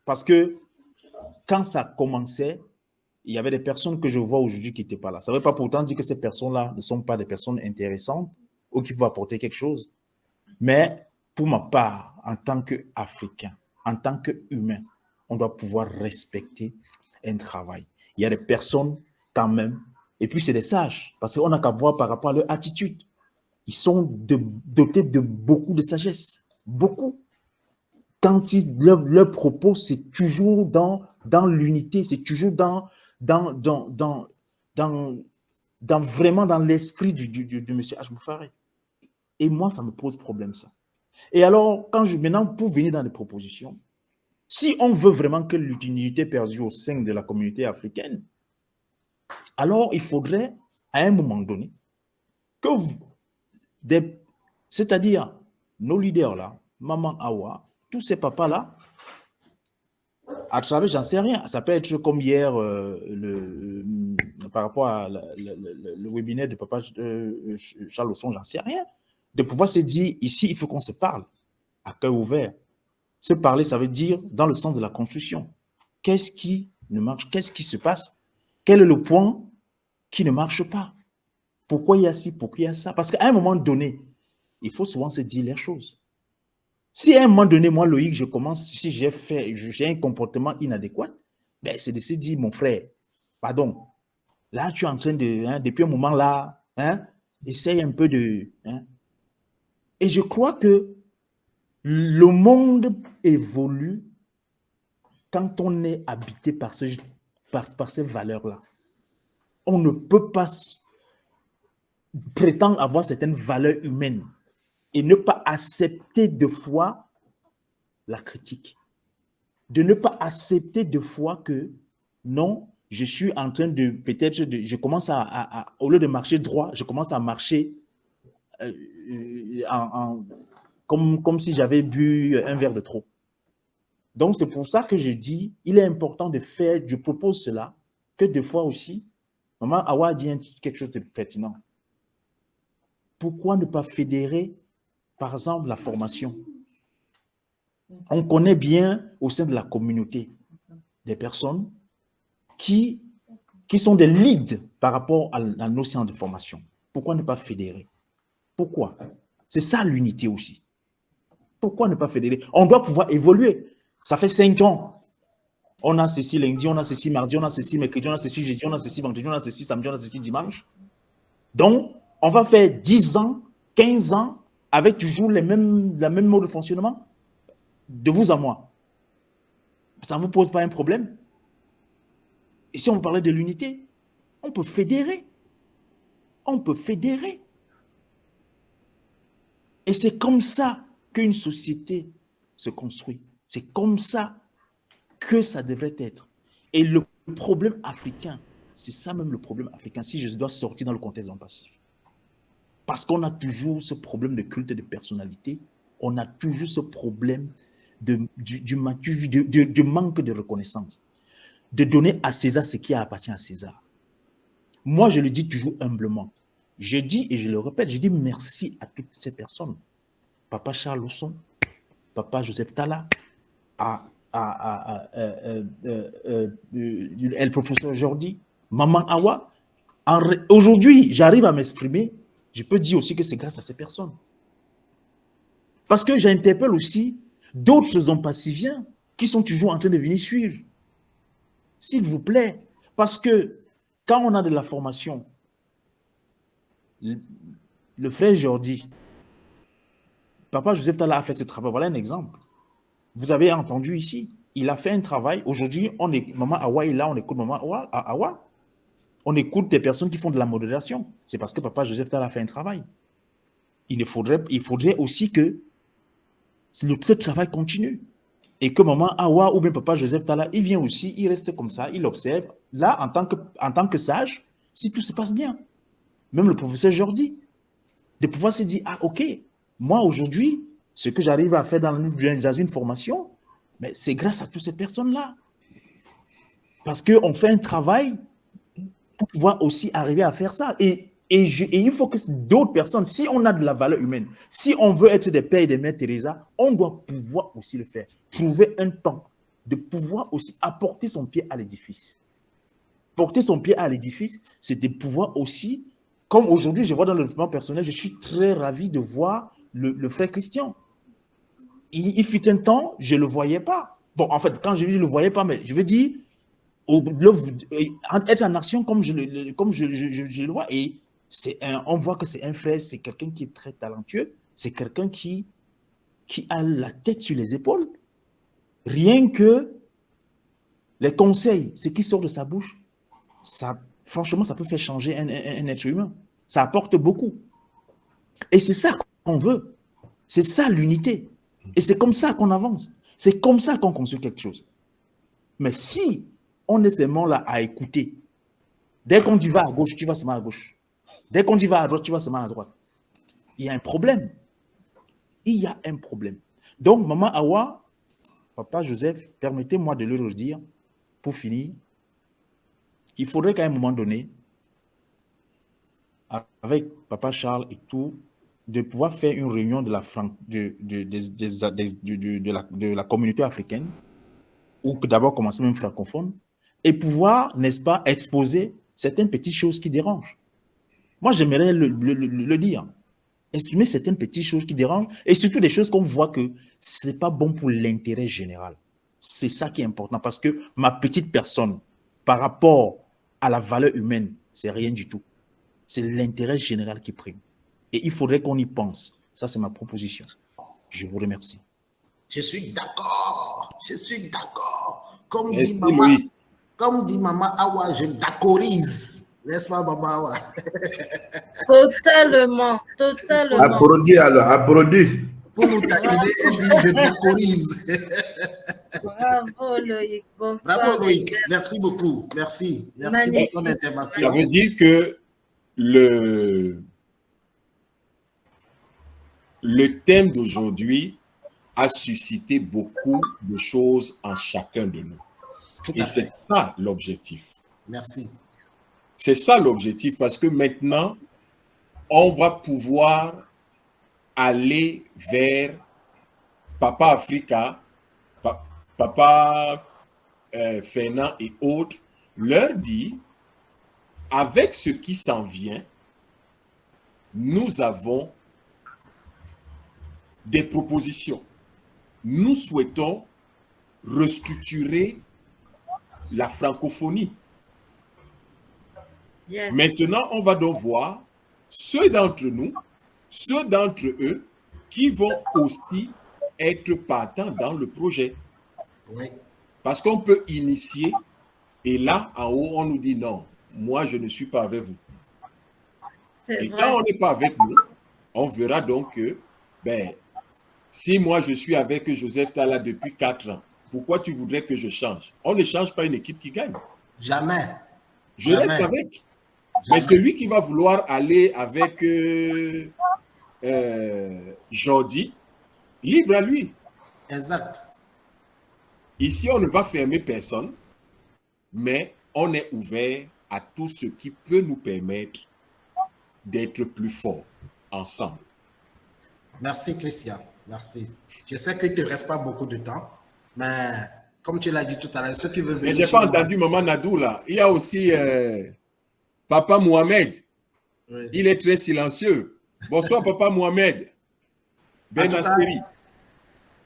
Parce que quand ça commençait, il y avait des personnes que je vois aujourd'hui qui n'étaient pas là. Ça ne veut pas pourtant dire que ces personnes-là ne sont pas des personnes intéressantes ou qui peuvent apporter quelque chose. Mais pour ma part, en tant qu'Africain, en tant qu'humain, on doit pouvoir respecter un travail. Il y a des personnes quand même, et puis c'est des sages, parce qu'on n'a qu'à voir par rapport à leur attitude. Ils sont dotés de beaucoup de sagesse, beaucoup. Quand leur propos, c'est toujours dans l'unité, c'est toujours vraiment dans l'esprit du monsieur H. Moufaré. Et moi, ça me pose problème, ça. Et alors, maintenant, pour venir dans les propositions, si on veut vraiment que l'unité perdure au sein de la communauté africaine, alors il faudrait, à un moment donné, que c'est-à-dire nos leaders là, Maman Awa, tous ces papas-là, à travers, j'en sais rien, ça peut être comme hier, par rapport à le webinaire de papa Charles Osson, j'en sais rien, de pouvoir se dire, ici, il faut qu'on se parle, à cœur ouvert. Se parler, ça veut dire dans le sens de la construction. Qu'est-ce qui ne marche? Qu'est-ce qui se passe? Quel est le point qui ne marche pas? Pourquoi il y a ci? Pourquoi il y a ça? Parce qu'à un moment donné, il faut souvent se dire les choses. Si à un moment donné, moi, Loïc, si j'ai un comportement inadéquat, ben, c'est de se dire, mon frère, pardon, là, tu es en train de, depuis un moment là, essaye un peu de... Et je crois que le monde évolue quand on est habité par ces valeurs-là. On ne peut pas prétendre avoir certaines valeurs humaines et ne pas accepter de fois la critique. De ne pas accepter de fois que non, je suis en train de, peut-être, je commence au lieu de marcher droit, je commence à marcher comme si j'avais bu un verre de trop. Donc, c'est pour ça que je dis, il est important de faire, je propose cela, que des fois aussi, Maman Awa a dit quelque chose de pertinent. Pourquoi ne pas fédérer, par exemple, la formation? On connaît bien au sein de la communauté des personnes qui sont des leads par rapport à la notion de formation. Pourquoi ne pas fédérer? Pourquoi? C'est ça l'unité aussi. Pourquoi ne pas fédérer? On doit pouvoir évoluer. Ça fait 5 ans. On a ceci lundi, on a ceci mardi, on a ceci mercredi, on a ceci jeudi, on a ceci vendredi, on a ceci samedi, on a ceci dimanche. Donc, on va faire 10 ans, 15 ans avec toujours la même mode de fonctionnement de vous à moi. Ça ne vous pose pas un problème? Et si on parlait de l'unité, on peut fédérer. On peut fédérer. Et c'est comme ça qu'une société se construit. C'est comme ça que ça devrait être. Et le problème africain, c'est ça même le problème africain, si je dois sortir dans le contexte d'un passif. Parce qu'on a toujours ce problème de culte de personnalité, on a toujours ce problème du manque de reconnaissance, de donner à César ce qui appartient à César. Moi, je le dis toujours humblement. Je dis, et je le répète, je dis merci à toutes ces personnes. Papa Charles Osson, Papa Joseph Talla, le professeur Jordi, Maman Awa. Aujourd'hui, j'arrive à m'exprimer. Je peux dire aussi que c'est grâce à ces personnes. Parce que j'interpelle aussi d'autres ompassiviens qui sont toujours en train de venir suivre. S'il vous plaît, parce que quand on a de la formation, le frère Jordi, Papa Joseph Talla a fait ce travail. Voilà un exemple. Vous avez entendu ici, il a fait un travail. Aujourd'hui, Maman Awa est là, on écoute Maman Awa. On écoute des personnes qui font de la modération. C'est parce que Papa Joseph Talla a fait un travail. Il faudrait aussi que ce travail continue. Et que Maman Awa ou bien Papa Joseph Talla, il vient aussi, il reste comme ça, il observe. Là, en tant que sage, si tout se passe bien. Même le professeur Jordi, de pouvoir se dire, ah ok, moi aujourd'hui, ce que j'arrive à faire dans une formation, mais c'est grâce à toutes ces personnes-là. Parce qu'on fait un travail pour pouvoir aussi arriver à faire ça. Et Et il faut que d'autres personnes, si on a de la valeur humaine, si on veut être des pères et des mères Teresa, on doit pouvoir aussi le faire. Trouver un temps de pouvoir aussi apporter son pied à l'édifice. Porter son pied à l'édifice, c'est de pouvoir aussi, comme aujourd'hui, je vois dans le développement personnel, je suis très ravi de voir le frère Christian. Il fut un temps, je ne le voyais pas. Bon, en fait, quand je dis je ne le voyais pas, mais je veux dire, être en action comme je le vois, et on voit que c'est un frère, c'est quelqu'un qui est très talentueux, c'est quelqu'un qui a la tête sur les épaules. Rien que les conseils, ce qui sort de sa bouche, ça, franchement, ça peut faire changer un être humain. Ça apporte beaucoup. Et c'est ça qu'on veut. C'est ça l'unité. Et c'est comme ça qu'on avance. C'est comme ça qu'on construit quelque chose. Mais si on est seulement là à écouter, dès qu'on y va à gauche, tu vas seulement à gauche. Dès qu'on y va à droite, tu vas seulement à droite. Il y a un problème. Il y a un problème. Donc, Maman Awa, Papa Joseph, permettez-moi de le redire pour finir. Il faudrait qu'à un moment donné, avec Papa Charles et tout, de pouvoir faire une réunion de la communauté africaine, ou d'abord commencer même francophone, et pouvoir, n'est-ce pas, exposer certaines petites choses qui dérangent. Moi, j'aimerais le dire. Exprimer certaines petites choses qui dérangent, et surtout des choses qu'on voit que ce n'est pas bon pour l'intérêt général. C'est ça qui est important, parce que ma petite personne, par rapport à la valeur humaine, c'est rien du tout. C'est l'intérêt général qui prime. Et il faudrait qu'on y pense. Ça, c'est ma proposition. Je vous remercie. Je suis d'accord. Je suis d'accord. Comme dit Maman Awa, je d'accorise. N'est-ce pas, Maman Awa? Totalement. Totalement. Applaudis alors, applaudis. Pour nous taquiner, elle dit je d'accorise. Bravo Loïc. Bonsoir. Bravo Loïc. Merci beaucoup. Merci. Merci pour ton intervention. Ça veut dire que le thème d'aujourd'hui a suscité beaucoup de choses en chacun de nous. Et c'est ça l'objectif. Merci. C'est ça l'objectif, parce que maintenant, on va pouvoir aller vers Papa Africa, Papa Fernand et autres, leur dire, avec ce qui s'en vient, nous avons des propositions. Nous souhaitons restructurer la francophonie. Yes. Maintenant, on va donc voir ceux d'entre nous, ceux d'entre eux qui vont aussi être partants dans le projet. Oui. Parce qu'on peut initier et là, en haut, on nous dit non, moi, je ne suis pas avec vous. Et quand on n'est pas avec nous, on verra donc que, si moi, je suis avec Joseph Talla depuis 4 ans, pourquoi tu voudrais que je change? On ne change pas une équipe qui gagne. Jamais. Je reste avec. Mais celui qui va vouloir aller avec Jordi, libre à lui. Exact. Ici, on ne va fermer personne, mais on est ouvert à tout ce qui peut nous permettre d'être plus forts ensemble. Merci, Christian. Merci. Je sais qu'il ne te reste pas beaucoup de temps, mais comme tu l'as dit tout à l'heure, ceux qui veulent venir... Mais je n'ai pas entendu Maman Nadou là. Il y a aussi Papa Mohamed. Oui. Il est très silencieux. Bonsoir, Papa Mohamed. Benasseri.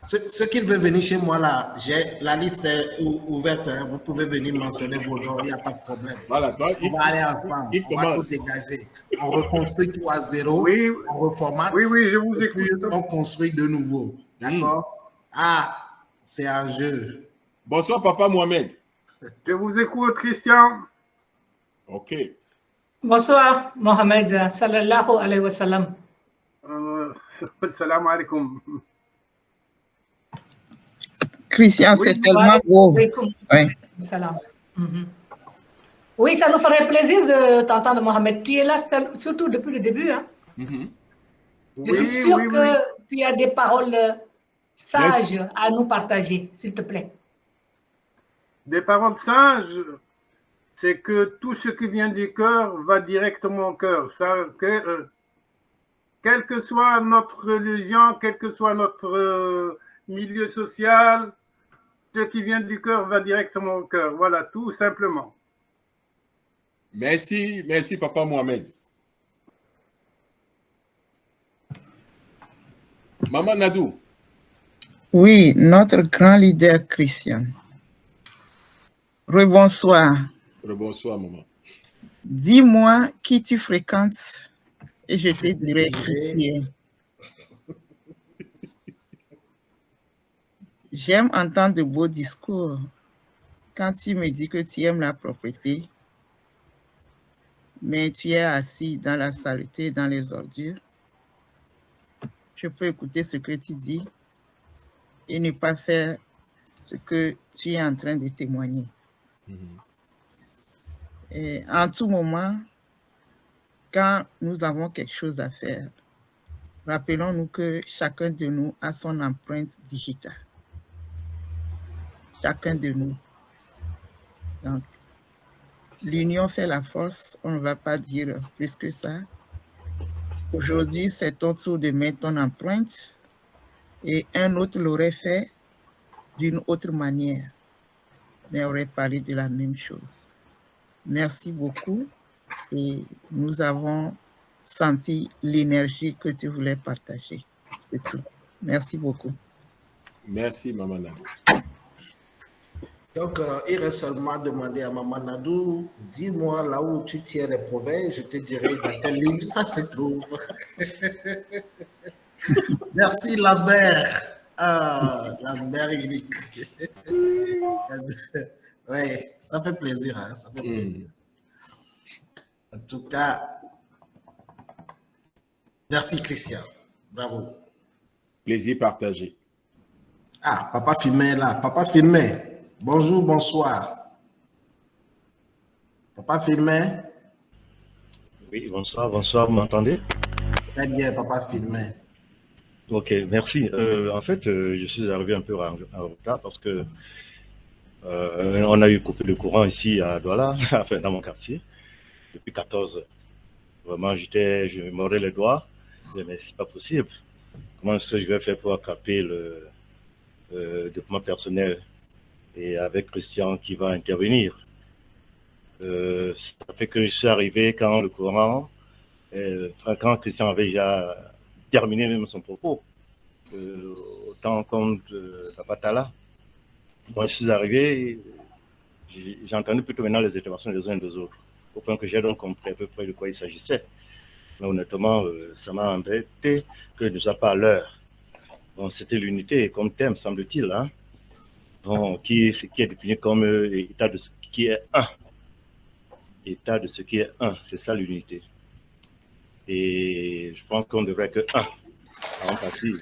Ceux qui veulent venir chez moi là, j'ai la liste ouverte. Hein. Vous pouvez venir mentionner vos noms, il n'y a pas de problème. Voilà, toi, on va aller ensemble, on va tout dégager. On reconstruit tout à zéro, oui, on reformate, oui, je vous écoute. On construit de nouveau. D'accord? Ah, c'est un jeu. Bonsoir, Papa Mohamed. Je vous écoute, Christian. OK. Bonsoir, Mohamed. Sallallahu alayhi wa sallam. Salam alaikum. Christian, oui, c'est tellement beau. Oui. Salam. Oui, ça nous ferait plaisir de t'entendre, Mohamed. Tu es là surtout depuis le début. Hein? Je suis sûre que tu as des paroles sages à nous partager, s'il te plaît. Des paroles sages? c'est que tout ce qui vient du cœur va directement au cœur. Quelle que soit notre religion, quel que soit notre milieu social, ce qui vient du cœur va directement au cœur. Voilà, tout simplement. Merci, merci Papa Mohamed. Maman Nadou. Oui, notre grand leader Christian. Rebonsoir. Rebonsoir, maman. Dis-moi qui tu fréquentes et je te dirai qui tu es. J'aime entendre de beaux discours. Quand tu me dis que tu aimes la propreté, mais tu es assis dans la saleté, dans les ordures, je peux écouter ce que tu dis et ne pas faire ce que tu es en train de témoigner. Et en tout moment, quand nous avons quelque chose à faire, rappelons-nous que chacun de nous a son empreinte digitale. Chacun de nous. Donc, l'union fait la force, on ne va pas dire plus que ça. Aujourd'hui, c'est ton tour de mettre ton empreinte et un autre l'aurait fait d'une autre manière, mais aurait parlé de la même chose. Merci beaucoup et nous avons senti l'énergie que tu voulais partager. C'est tout. Merci beaucoup. Merci, Maman Nadou. Donc, il reste seulement à demander à Maman Nadou, dis-moi là où tu tiens les proverbes, je te dirai dans quel livre ça se trouve. Merci, la mère. Ah, la mère unique. Oui, ça fait plaisir, hein, ça fait plaisir. En tout cas, merci Christian. Bravo. Plaisir partagé. Ah, Papa Filmé est là. Papa Filmé. Bonjour, bonsoir. Papa Filmé. Oui, bonsoir, bonsoir, vous m'entendez? Très bien, Papa Filmé. Ok, merci. En fait, je suis arrivé un peu en retard parce que on a eu coupé le courant ici à Douala, enfin dans mon quartier, depuis 14 heures. Vraiment, je me mordais les doigts, mais c'est pas possible. Comment est-ce que je vais faire pour attraper le développement personnel et avec Christian qui va intervenir? Ça fait que je suis arrivé quand le courant, quand Christian avait déjà terminé même son propos, autant comme Papa Tala. Moi, je suis arrivé, j'ai entendu plutôt maintenant les interventions des uns et des autres, au point que j'ai donc compris à peu près de quoi il s'agissait. Mais honnêtement, ça m'a embêté que ne soit pas à l'heure. Bon, c'était l'unité comme thème, semble-t-il, hein? Bon, qui est défini comme état de ce qui est un. État de ce qui est un, c'est ça l'unité. Et je pense qu'on devrait être un en partie.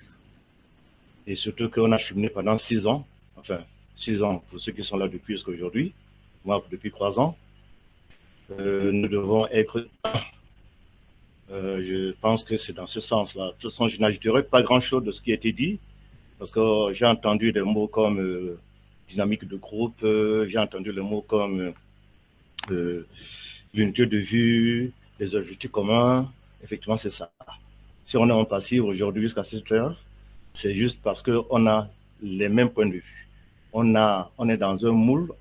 Et surtout qu'on a cheminé pendant 6 ans, enfin 6 ans pour ceux qui sont là depuis jusqu'à aujourd'hui, moi depuis 3 ans, nous devons être un. Je pense que c'est dans ce sens-là. De toute façon, je n'ajouterai pas grand-chose de ce qui a été dit, parce que j'ai entendu des mots comme dynamique de groupe, j'ai entendu les mots comme l'unité de vue, les objectifs communs. Effectivement, c'est ça. Si on est en passif aujourd'hui jusqu'à cette heure, c'est juste parce qu'on a les mêmes points de vue. On est dans un moule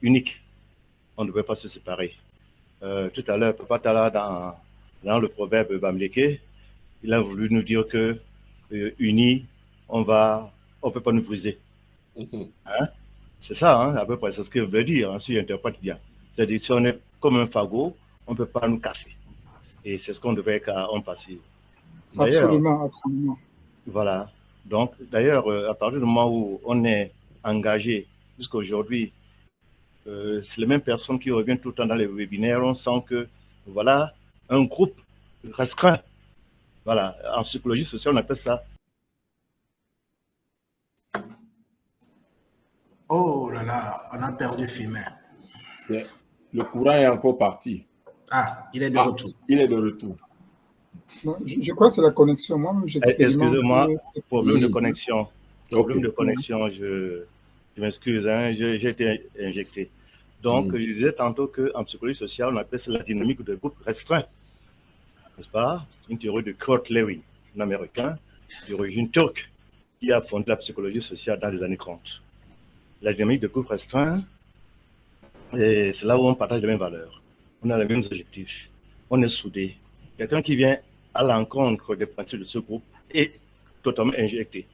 unique. On ne peut pas se séparer. Tout à l'heure, Papa Tala, dans le proverbe Bamleke, il a voulu nous dire que unis, on ne peut pas nous briser. Hein? C'est ça, hein, à peu près, c'est ce qu'il veut dire, hein, si j'interprète bien. C'est-à-dire, si on est comme un fagot, on ne peut pas nous casser. Et c'est ce qu'on devait être en passif. Absolument, absolument. Voilà. Donc, d'ailleurs, à partir du moment où on est engagé jusqu'à aujourd'hui, c'est les mêmes personnes qui reviennent tout le temps dans les webinaires. On sent que, voilà, un groupe restreint. Voilà. En psychologie sociale, on appelle ça. Oh là là, on a perdu Filmé. Le courant est encore parti. Ah, il est de retour. Il est de retour. Je crois que c'est la connexion. Moi, excusez-moi, problème de connexion. Problème de connexion, je m'excuse, hein, j'ai été injecté. Donc, je disais tantôt qu'en psychologie sociale, on appelle ça la dynamique de groupe restreint. N'est-ce pas? Une théorie de Kurt Lewin, un Américain d'origine turque, qui a fondé la psychologie sociale dans les années 30. La dynamique de groupe restreint, c'est là où on partage les mêmes valeurs, on a les mêmes objectifs, on est soudés. Quelqu'un qui vient à l'encontre des principes de ce groupe est totalement injecté.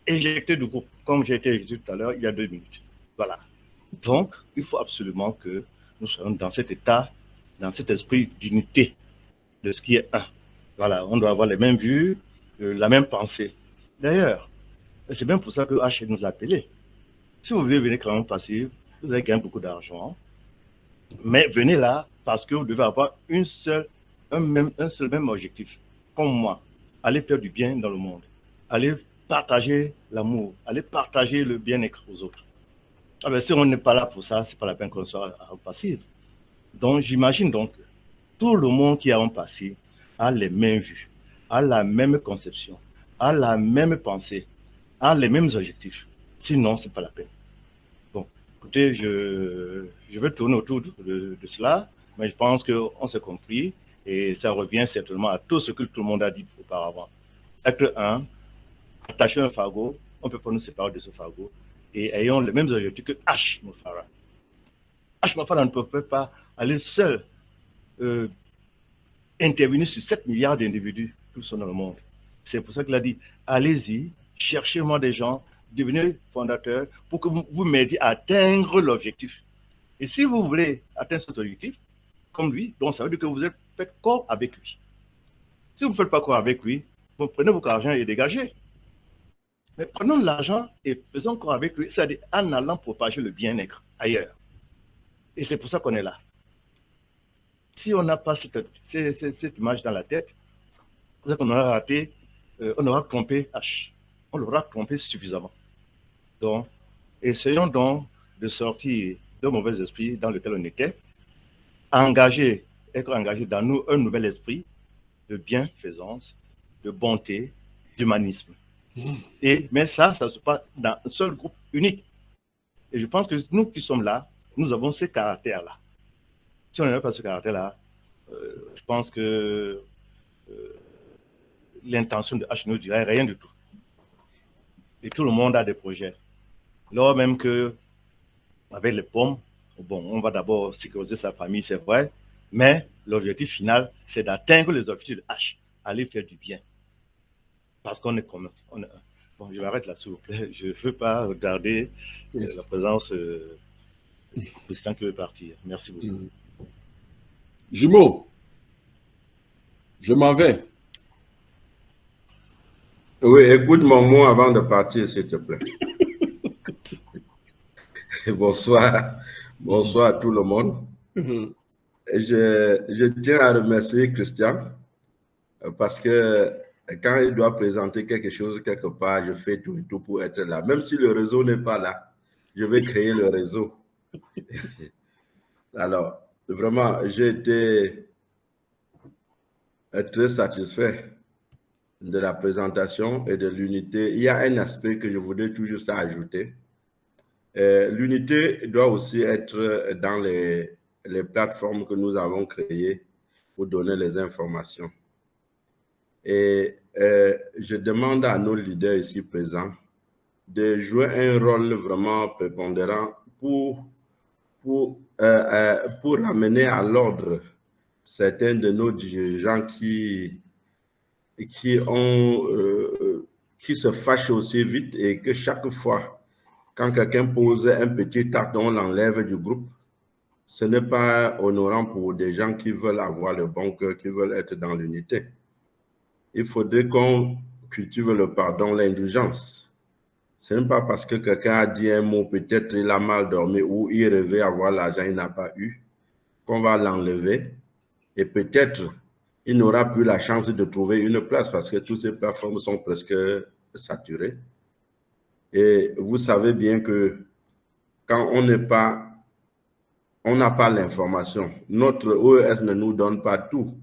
Éjecté du groupe, comme j'ai été éjecté tout à l'heure, il y a 2 minutes. Voilà. Donc, il faut absolument que nous soyons dans cet état, dans cet esprit d'unité de ce qui est un. Voilà, on doit avoir les mêmes vues, la même pensée. D'ailleurs, c'est bien pour ça que H nous a appelés. Si vous voulez venir quand même passif, vous allez gagner beaucoup d'argent, mais venez là parce que vous devez avoir un seul même objectif, comme moi. Allez faire du bien dans le monde. Allez partager l'amour. Allez partager le bien-être aux autres. Alors, si on n'est pas là pour ça, c'est pas la peine qu'on soit en passif. Donc, j'imagine donc que tout le monde qui est en passif a les mêmes vues, a la même conception, a la même pensée, a les mêmes objectifs. Sinon, c'est pas la peine. Bon, écoutez, je vais tourner autour de cela, mais je pense qu'on s'est compris et ça revient certainement à tout ce que tout le monde a dit auparavant. Acte 1, attacher un fardeau, on ne peut pas nous séparer de ce fardeau et ayons les mêmes objectifs que H. Mofara. H. Mofara ne peut pas aller seul intervenir sur 7 milliards d'individus qui sont dans le monde. C'est pour ça qu'il a dit, allez-y, cherchez-moi des gens, devenez fondateur pour que vous m'aidiez à atteindre l'objectif. Et si vous voulez atteindre cet objectif, comme lui, donc ça veut dire que vous faites corps avec lui. Si vous ne faites pas corps avec lui, vous prenez votre argent et dégagez. Mais prenons de l'argent et faisons corps avec lui, c'est-à-dire en allant propager le bien-être ailleurs. Et c'est pour ça qu'on est là. Si on n'a pas cette image dans la tête, c'est qu'on aura raté, on aura trompé H. On l'aura trompé suffisamment. Donc, essayons donc de sortir de mauvais esprits dans lequel on était, être engagé dans nous un nouvel esprit de bienfaisance, de bonté, d'humanisme. Mais ça se passe dans un seul groupe unique. Et je pense que nous qui sommes là, nous avons ce caractère-là. Si on n'avait pas ce caractère-là, je pense que l'intention de H ne dirait rien du tout. Et tout le monde a des projets. Lors même que, avec les pommes, bon, on va d'abord sécuriser sa famille, c'est vrai, mais l'objectif final, c'est d'atteindre les objectifs de H, aller faire du bien. Parce qu'on est commun. Bon, je m'arrête là, s'il vous plaît. Je ne veux pas regarder la présence du président qui veut partir. Merci beaucoup. Jumeau, je m'en vais. Oui, écoute mon mot avant de partir, s'il te plaît. Bonsoir. Bonsoir à tout le monde. Je tiens à remercier Christian parce que quand il doit présenter quelque chose quelque part, je fais tout et tout pour être là. Même si le réseau n'est pas là, je vais créer le réseau. Alors, vraiment, j'ai été très satisfait de la présentation et de l'unité. Il y a un aspect que je voudrais tout juste ajouter. L'unité doit aussi être dans les plateformes que nous avons créées pour donner les informations. Et je demande à nos leaders ici présents de jouer un rôle vraiment prépondérant pour ramener à l'ordre certains de nos dirigeants qui se fâchent aussi vite et que chaque fois, quand quelqu'un pose un petit acte, on l'enlève du groupe. Ce n'est pas honorant pour des gens qui veulent avoir le bon cœur, qui veulent être dans l'unité. Il faudrait qu'on cultive le pardon, l'indulgence. Ce n'est pas parce que quelqu'un a dit un mot, peut-être il a mal dormi ou il rêvait avoir l'argent, il n'a pas eu, qu'on va l'enlever. Et peut-être il n'aura plus la chance de trouver une place parce que toutes ces plateformes sont presque saturées. Et vous savez bien que quand on n'a pas l'information, notre OES ne nous donne pas tout.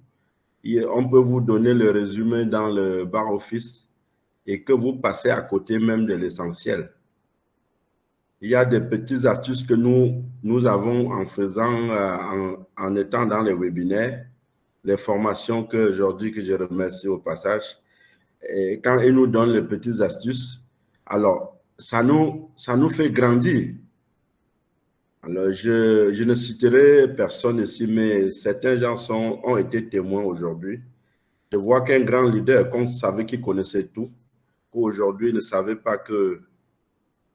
On peut vous donner le résumé dans le bar office et que vous passez à côté même de l'essentiel. il y a des petites astuces que nous avons en faisant, en étant dans les webinaires, les formations que je remercie au passage. Et quand ils nous donnent les petites astuces, alors ça nous fait grandir. Alors, je ne citerai personne ici, mais certains gens ont été témoins aujourd'hui de voir qu'un grand leader, qu'on savait qu'il connaissait tout, qu'aujourd'hui ne savait pas que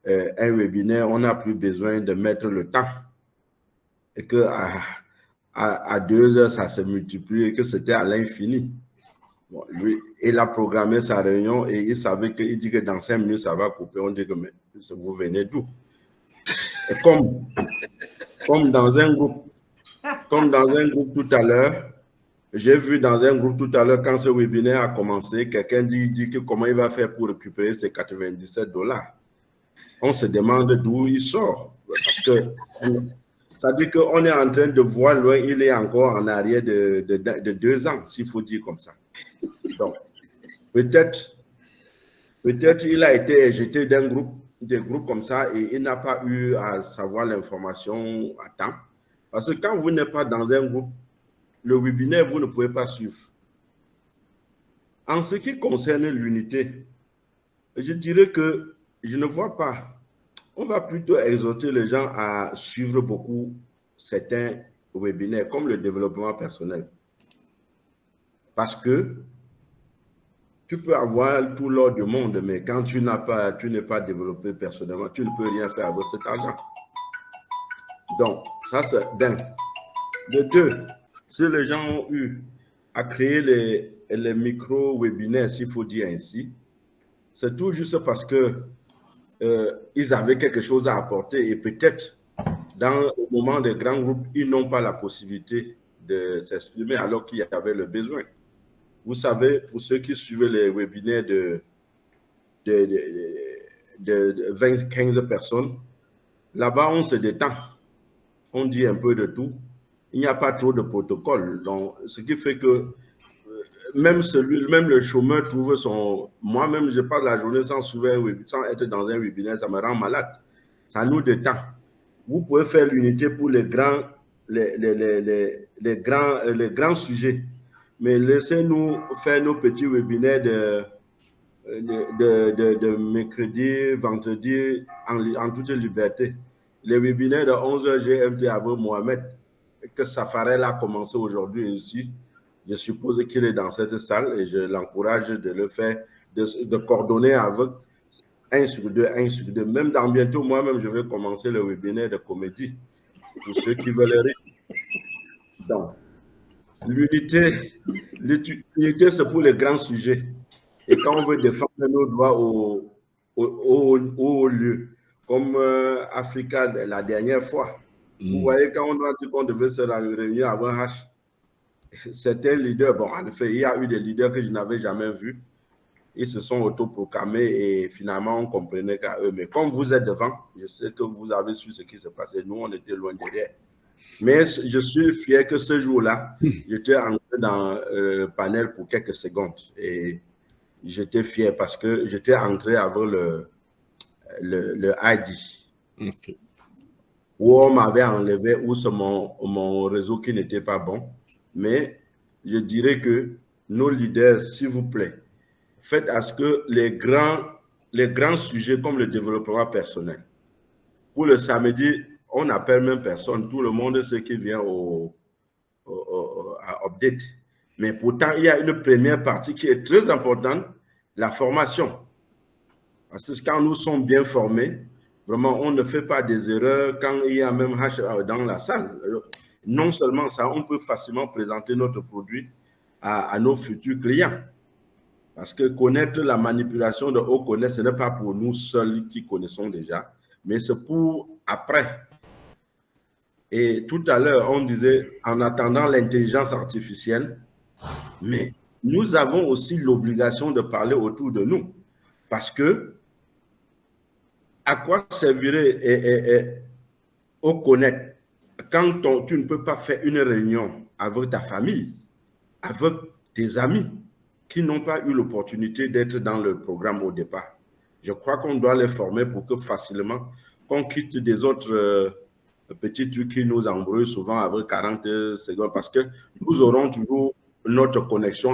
un webinaire, on n'a plus besoin de mettre le temps et que à 2 heures, ça se multiplie et que c'était à l'infini. Bon, lui, il a programmé sa réunion et il savait qu'il dit que dans 5 minutes, ça va couper. On dit que mais, vous venez d'où? Et comme dans un groupe tout à l'heure, j'ai vu dans un groupe tout à l'heure, quand ce webinaire a commencé, quelqu'un dit que comment il va faire pour récupérer ses $97. On se demande d'où il sort. Parce que ça dit qu'on est en train de voir loin, il est encore en arrière de 2 ans, s'il faut dire comme ça. Donc, peut-être il a été éjecté des groupes comme ça et il n'a pas eu à savoir l'information à temps. Parce que quand vous n'êtes pas dans un groupe, le webinaire, vous ne pouvez pas suivre. En ce qui concerne l'unité, je dirais que je ne vois pas. On va plutôt exhorter les gens à suivre beaucoup certains webinaires, comme le développement personnel. Parce que tu peux avoir tout l'or du monde, mais quand tu n'es pas développé personnellement, tu ne peux rien faire avec cet argent. Donc, ça c'est d'un. De 2, si les gens ont eu à créer les micro-webinaires, s'il faut dire ainsi, c'est tout juste parce que ils avaient quelque chose à apporter et peut-être au moment des grands groupes, ils n'ont pas la possibilité de s'exprimer alors qu'il y avait le besoin. Vous savez, pour ceux qui suivaient les webinaires de 20-15 personnes, là-bas, on se détend. On dit un peu de tout. Il n'y a pas trop de protocole. Donc, ce qui fait que même le chômeur trouve son... Moi-même, je passe la journée sans être dans un webinaire, ça me rend malade. Ça nous détend. Vous pouvez faire l'unité pour les grands sujets. Mais laissez-nous faire nos petits webinaires de mercredi, vendredi, en toute liberté. Les webinaires de 11h GMT avec Mohamed, que Safarel a commencé aujourd'hui ici. Je suppose qu'il est dans cette salle et je l'encourage de le faire, de coordonner avec 1 sur 2. Même dans bientôt, moi-même, je vais commencer le webinaire de comédie pour ceux qui veulent rire. Donc, l'unité, c'est pour les grands sujets. Et quand on veut défendre nos droits au lieu, comme Africa la dernière fois, vous voyez, quand on a dit qu'on devait se réunir avant H, certains leaders, bon, en effet, il y a eu des leaders que je n'avais jamais vus. Ils se sont autoproclamés et finalement, on comprenait qu'à eux. Mais comme vous êtes devant, je sais que vous avez su ce qui s'est passé. Nous, on était loin derrière. Mais je suis fier que ce jour-là, j'étais entré dans le panel pour quelques secondes. Et j'étais fier parce que j'étais entré avec le ID. Okay. Où on m'avait enlevé, où c'est mon réseau qui n'était pas bon. Mais je dirais que nos leaders, s'il vous plaît, faites à ce que les grands sujets comme le développement personnel, pour le samedi, on n'appelle même personne. Tout le monde sait qui vient à update. Mais pourtant, il y a une première partie qui est très importante, la formation. Parce que quand nous sommes bien formés, vraiment, on ne fait pas des erreurs quand il y a même H dans la salle. Non seulement ça, on peut facilement présenter notre produit à nos futurs clients. Parce que connaître la manipulation de haut connaître, ce n'est pas pour nous seuls qui connaissons déjà, mais c'est pour après. Et tout à l'heure, on disait, en attendant l'intelligence artificielle, mais nous avons aussi l'obligation de parler autour de nous. Parce que, à quoi servirait au connaître quand tu ne peux pas faire une réunion avec ta famille, avec tes amis qui n'ont pas eu l'opportunité d'être dans le programme au départ? Je crois qu'on doit les former pour que facilement, qu'on quitte des autres petits trucs qui nous embrouillent souvent avec 40 secondes, parce que nous aurons toujours notre connexion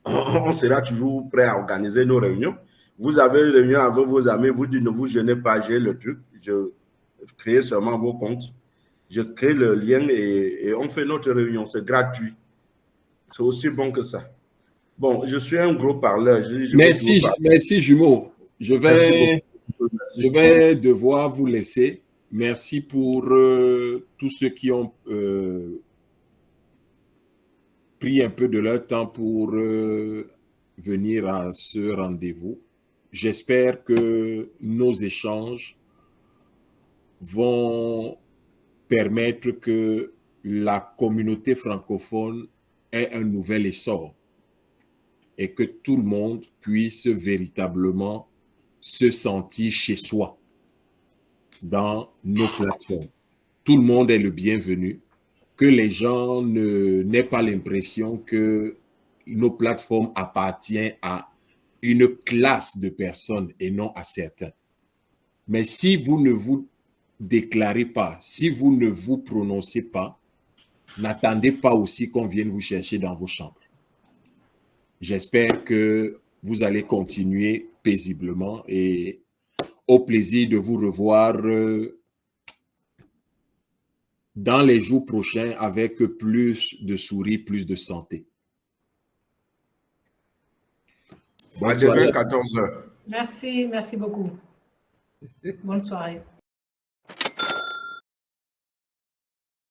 on sera toujours prêt à organiser nos réunions. Vous avez une réunion avec vos amis, vous dites ne vous gênez pas, j'ai le truc, je crée seulement vos comptes, je crée le lien et on fait notre réunion, c'est gratuit. C'est aussi bon que ça. Bon, je suis un gros parleur. Merci, jumeau. Je vais devoir vous laisser. Merci pour tous ceux qui ont pris un peu de leur temps pour venir à ce rendez-vous. J'espère que nos échanges vont permettre que la communauté francophone ait un nouvel essor et que tout le monde puisse véritablement se sentir chez soi dans nos plateformes. Tout le monde est le bienvenu, que les gens n'aient pas l'impression que nos plateformes appartiennent à une classe de personnes et non à certains. Mais si vous ne vous déclarez pas, si vous ne vous prononcez pas, n'attendez pas aussi qu'on vienne vous chercher dans vos chambres. J'espère que vous allez continuer paisiblement et au plaisir de vous revoir dans les jours prochains avec plus de sourires, plus de santé. À demain, 14h. Merci beaucoup. Bonne soirée.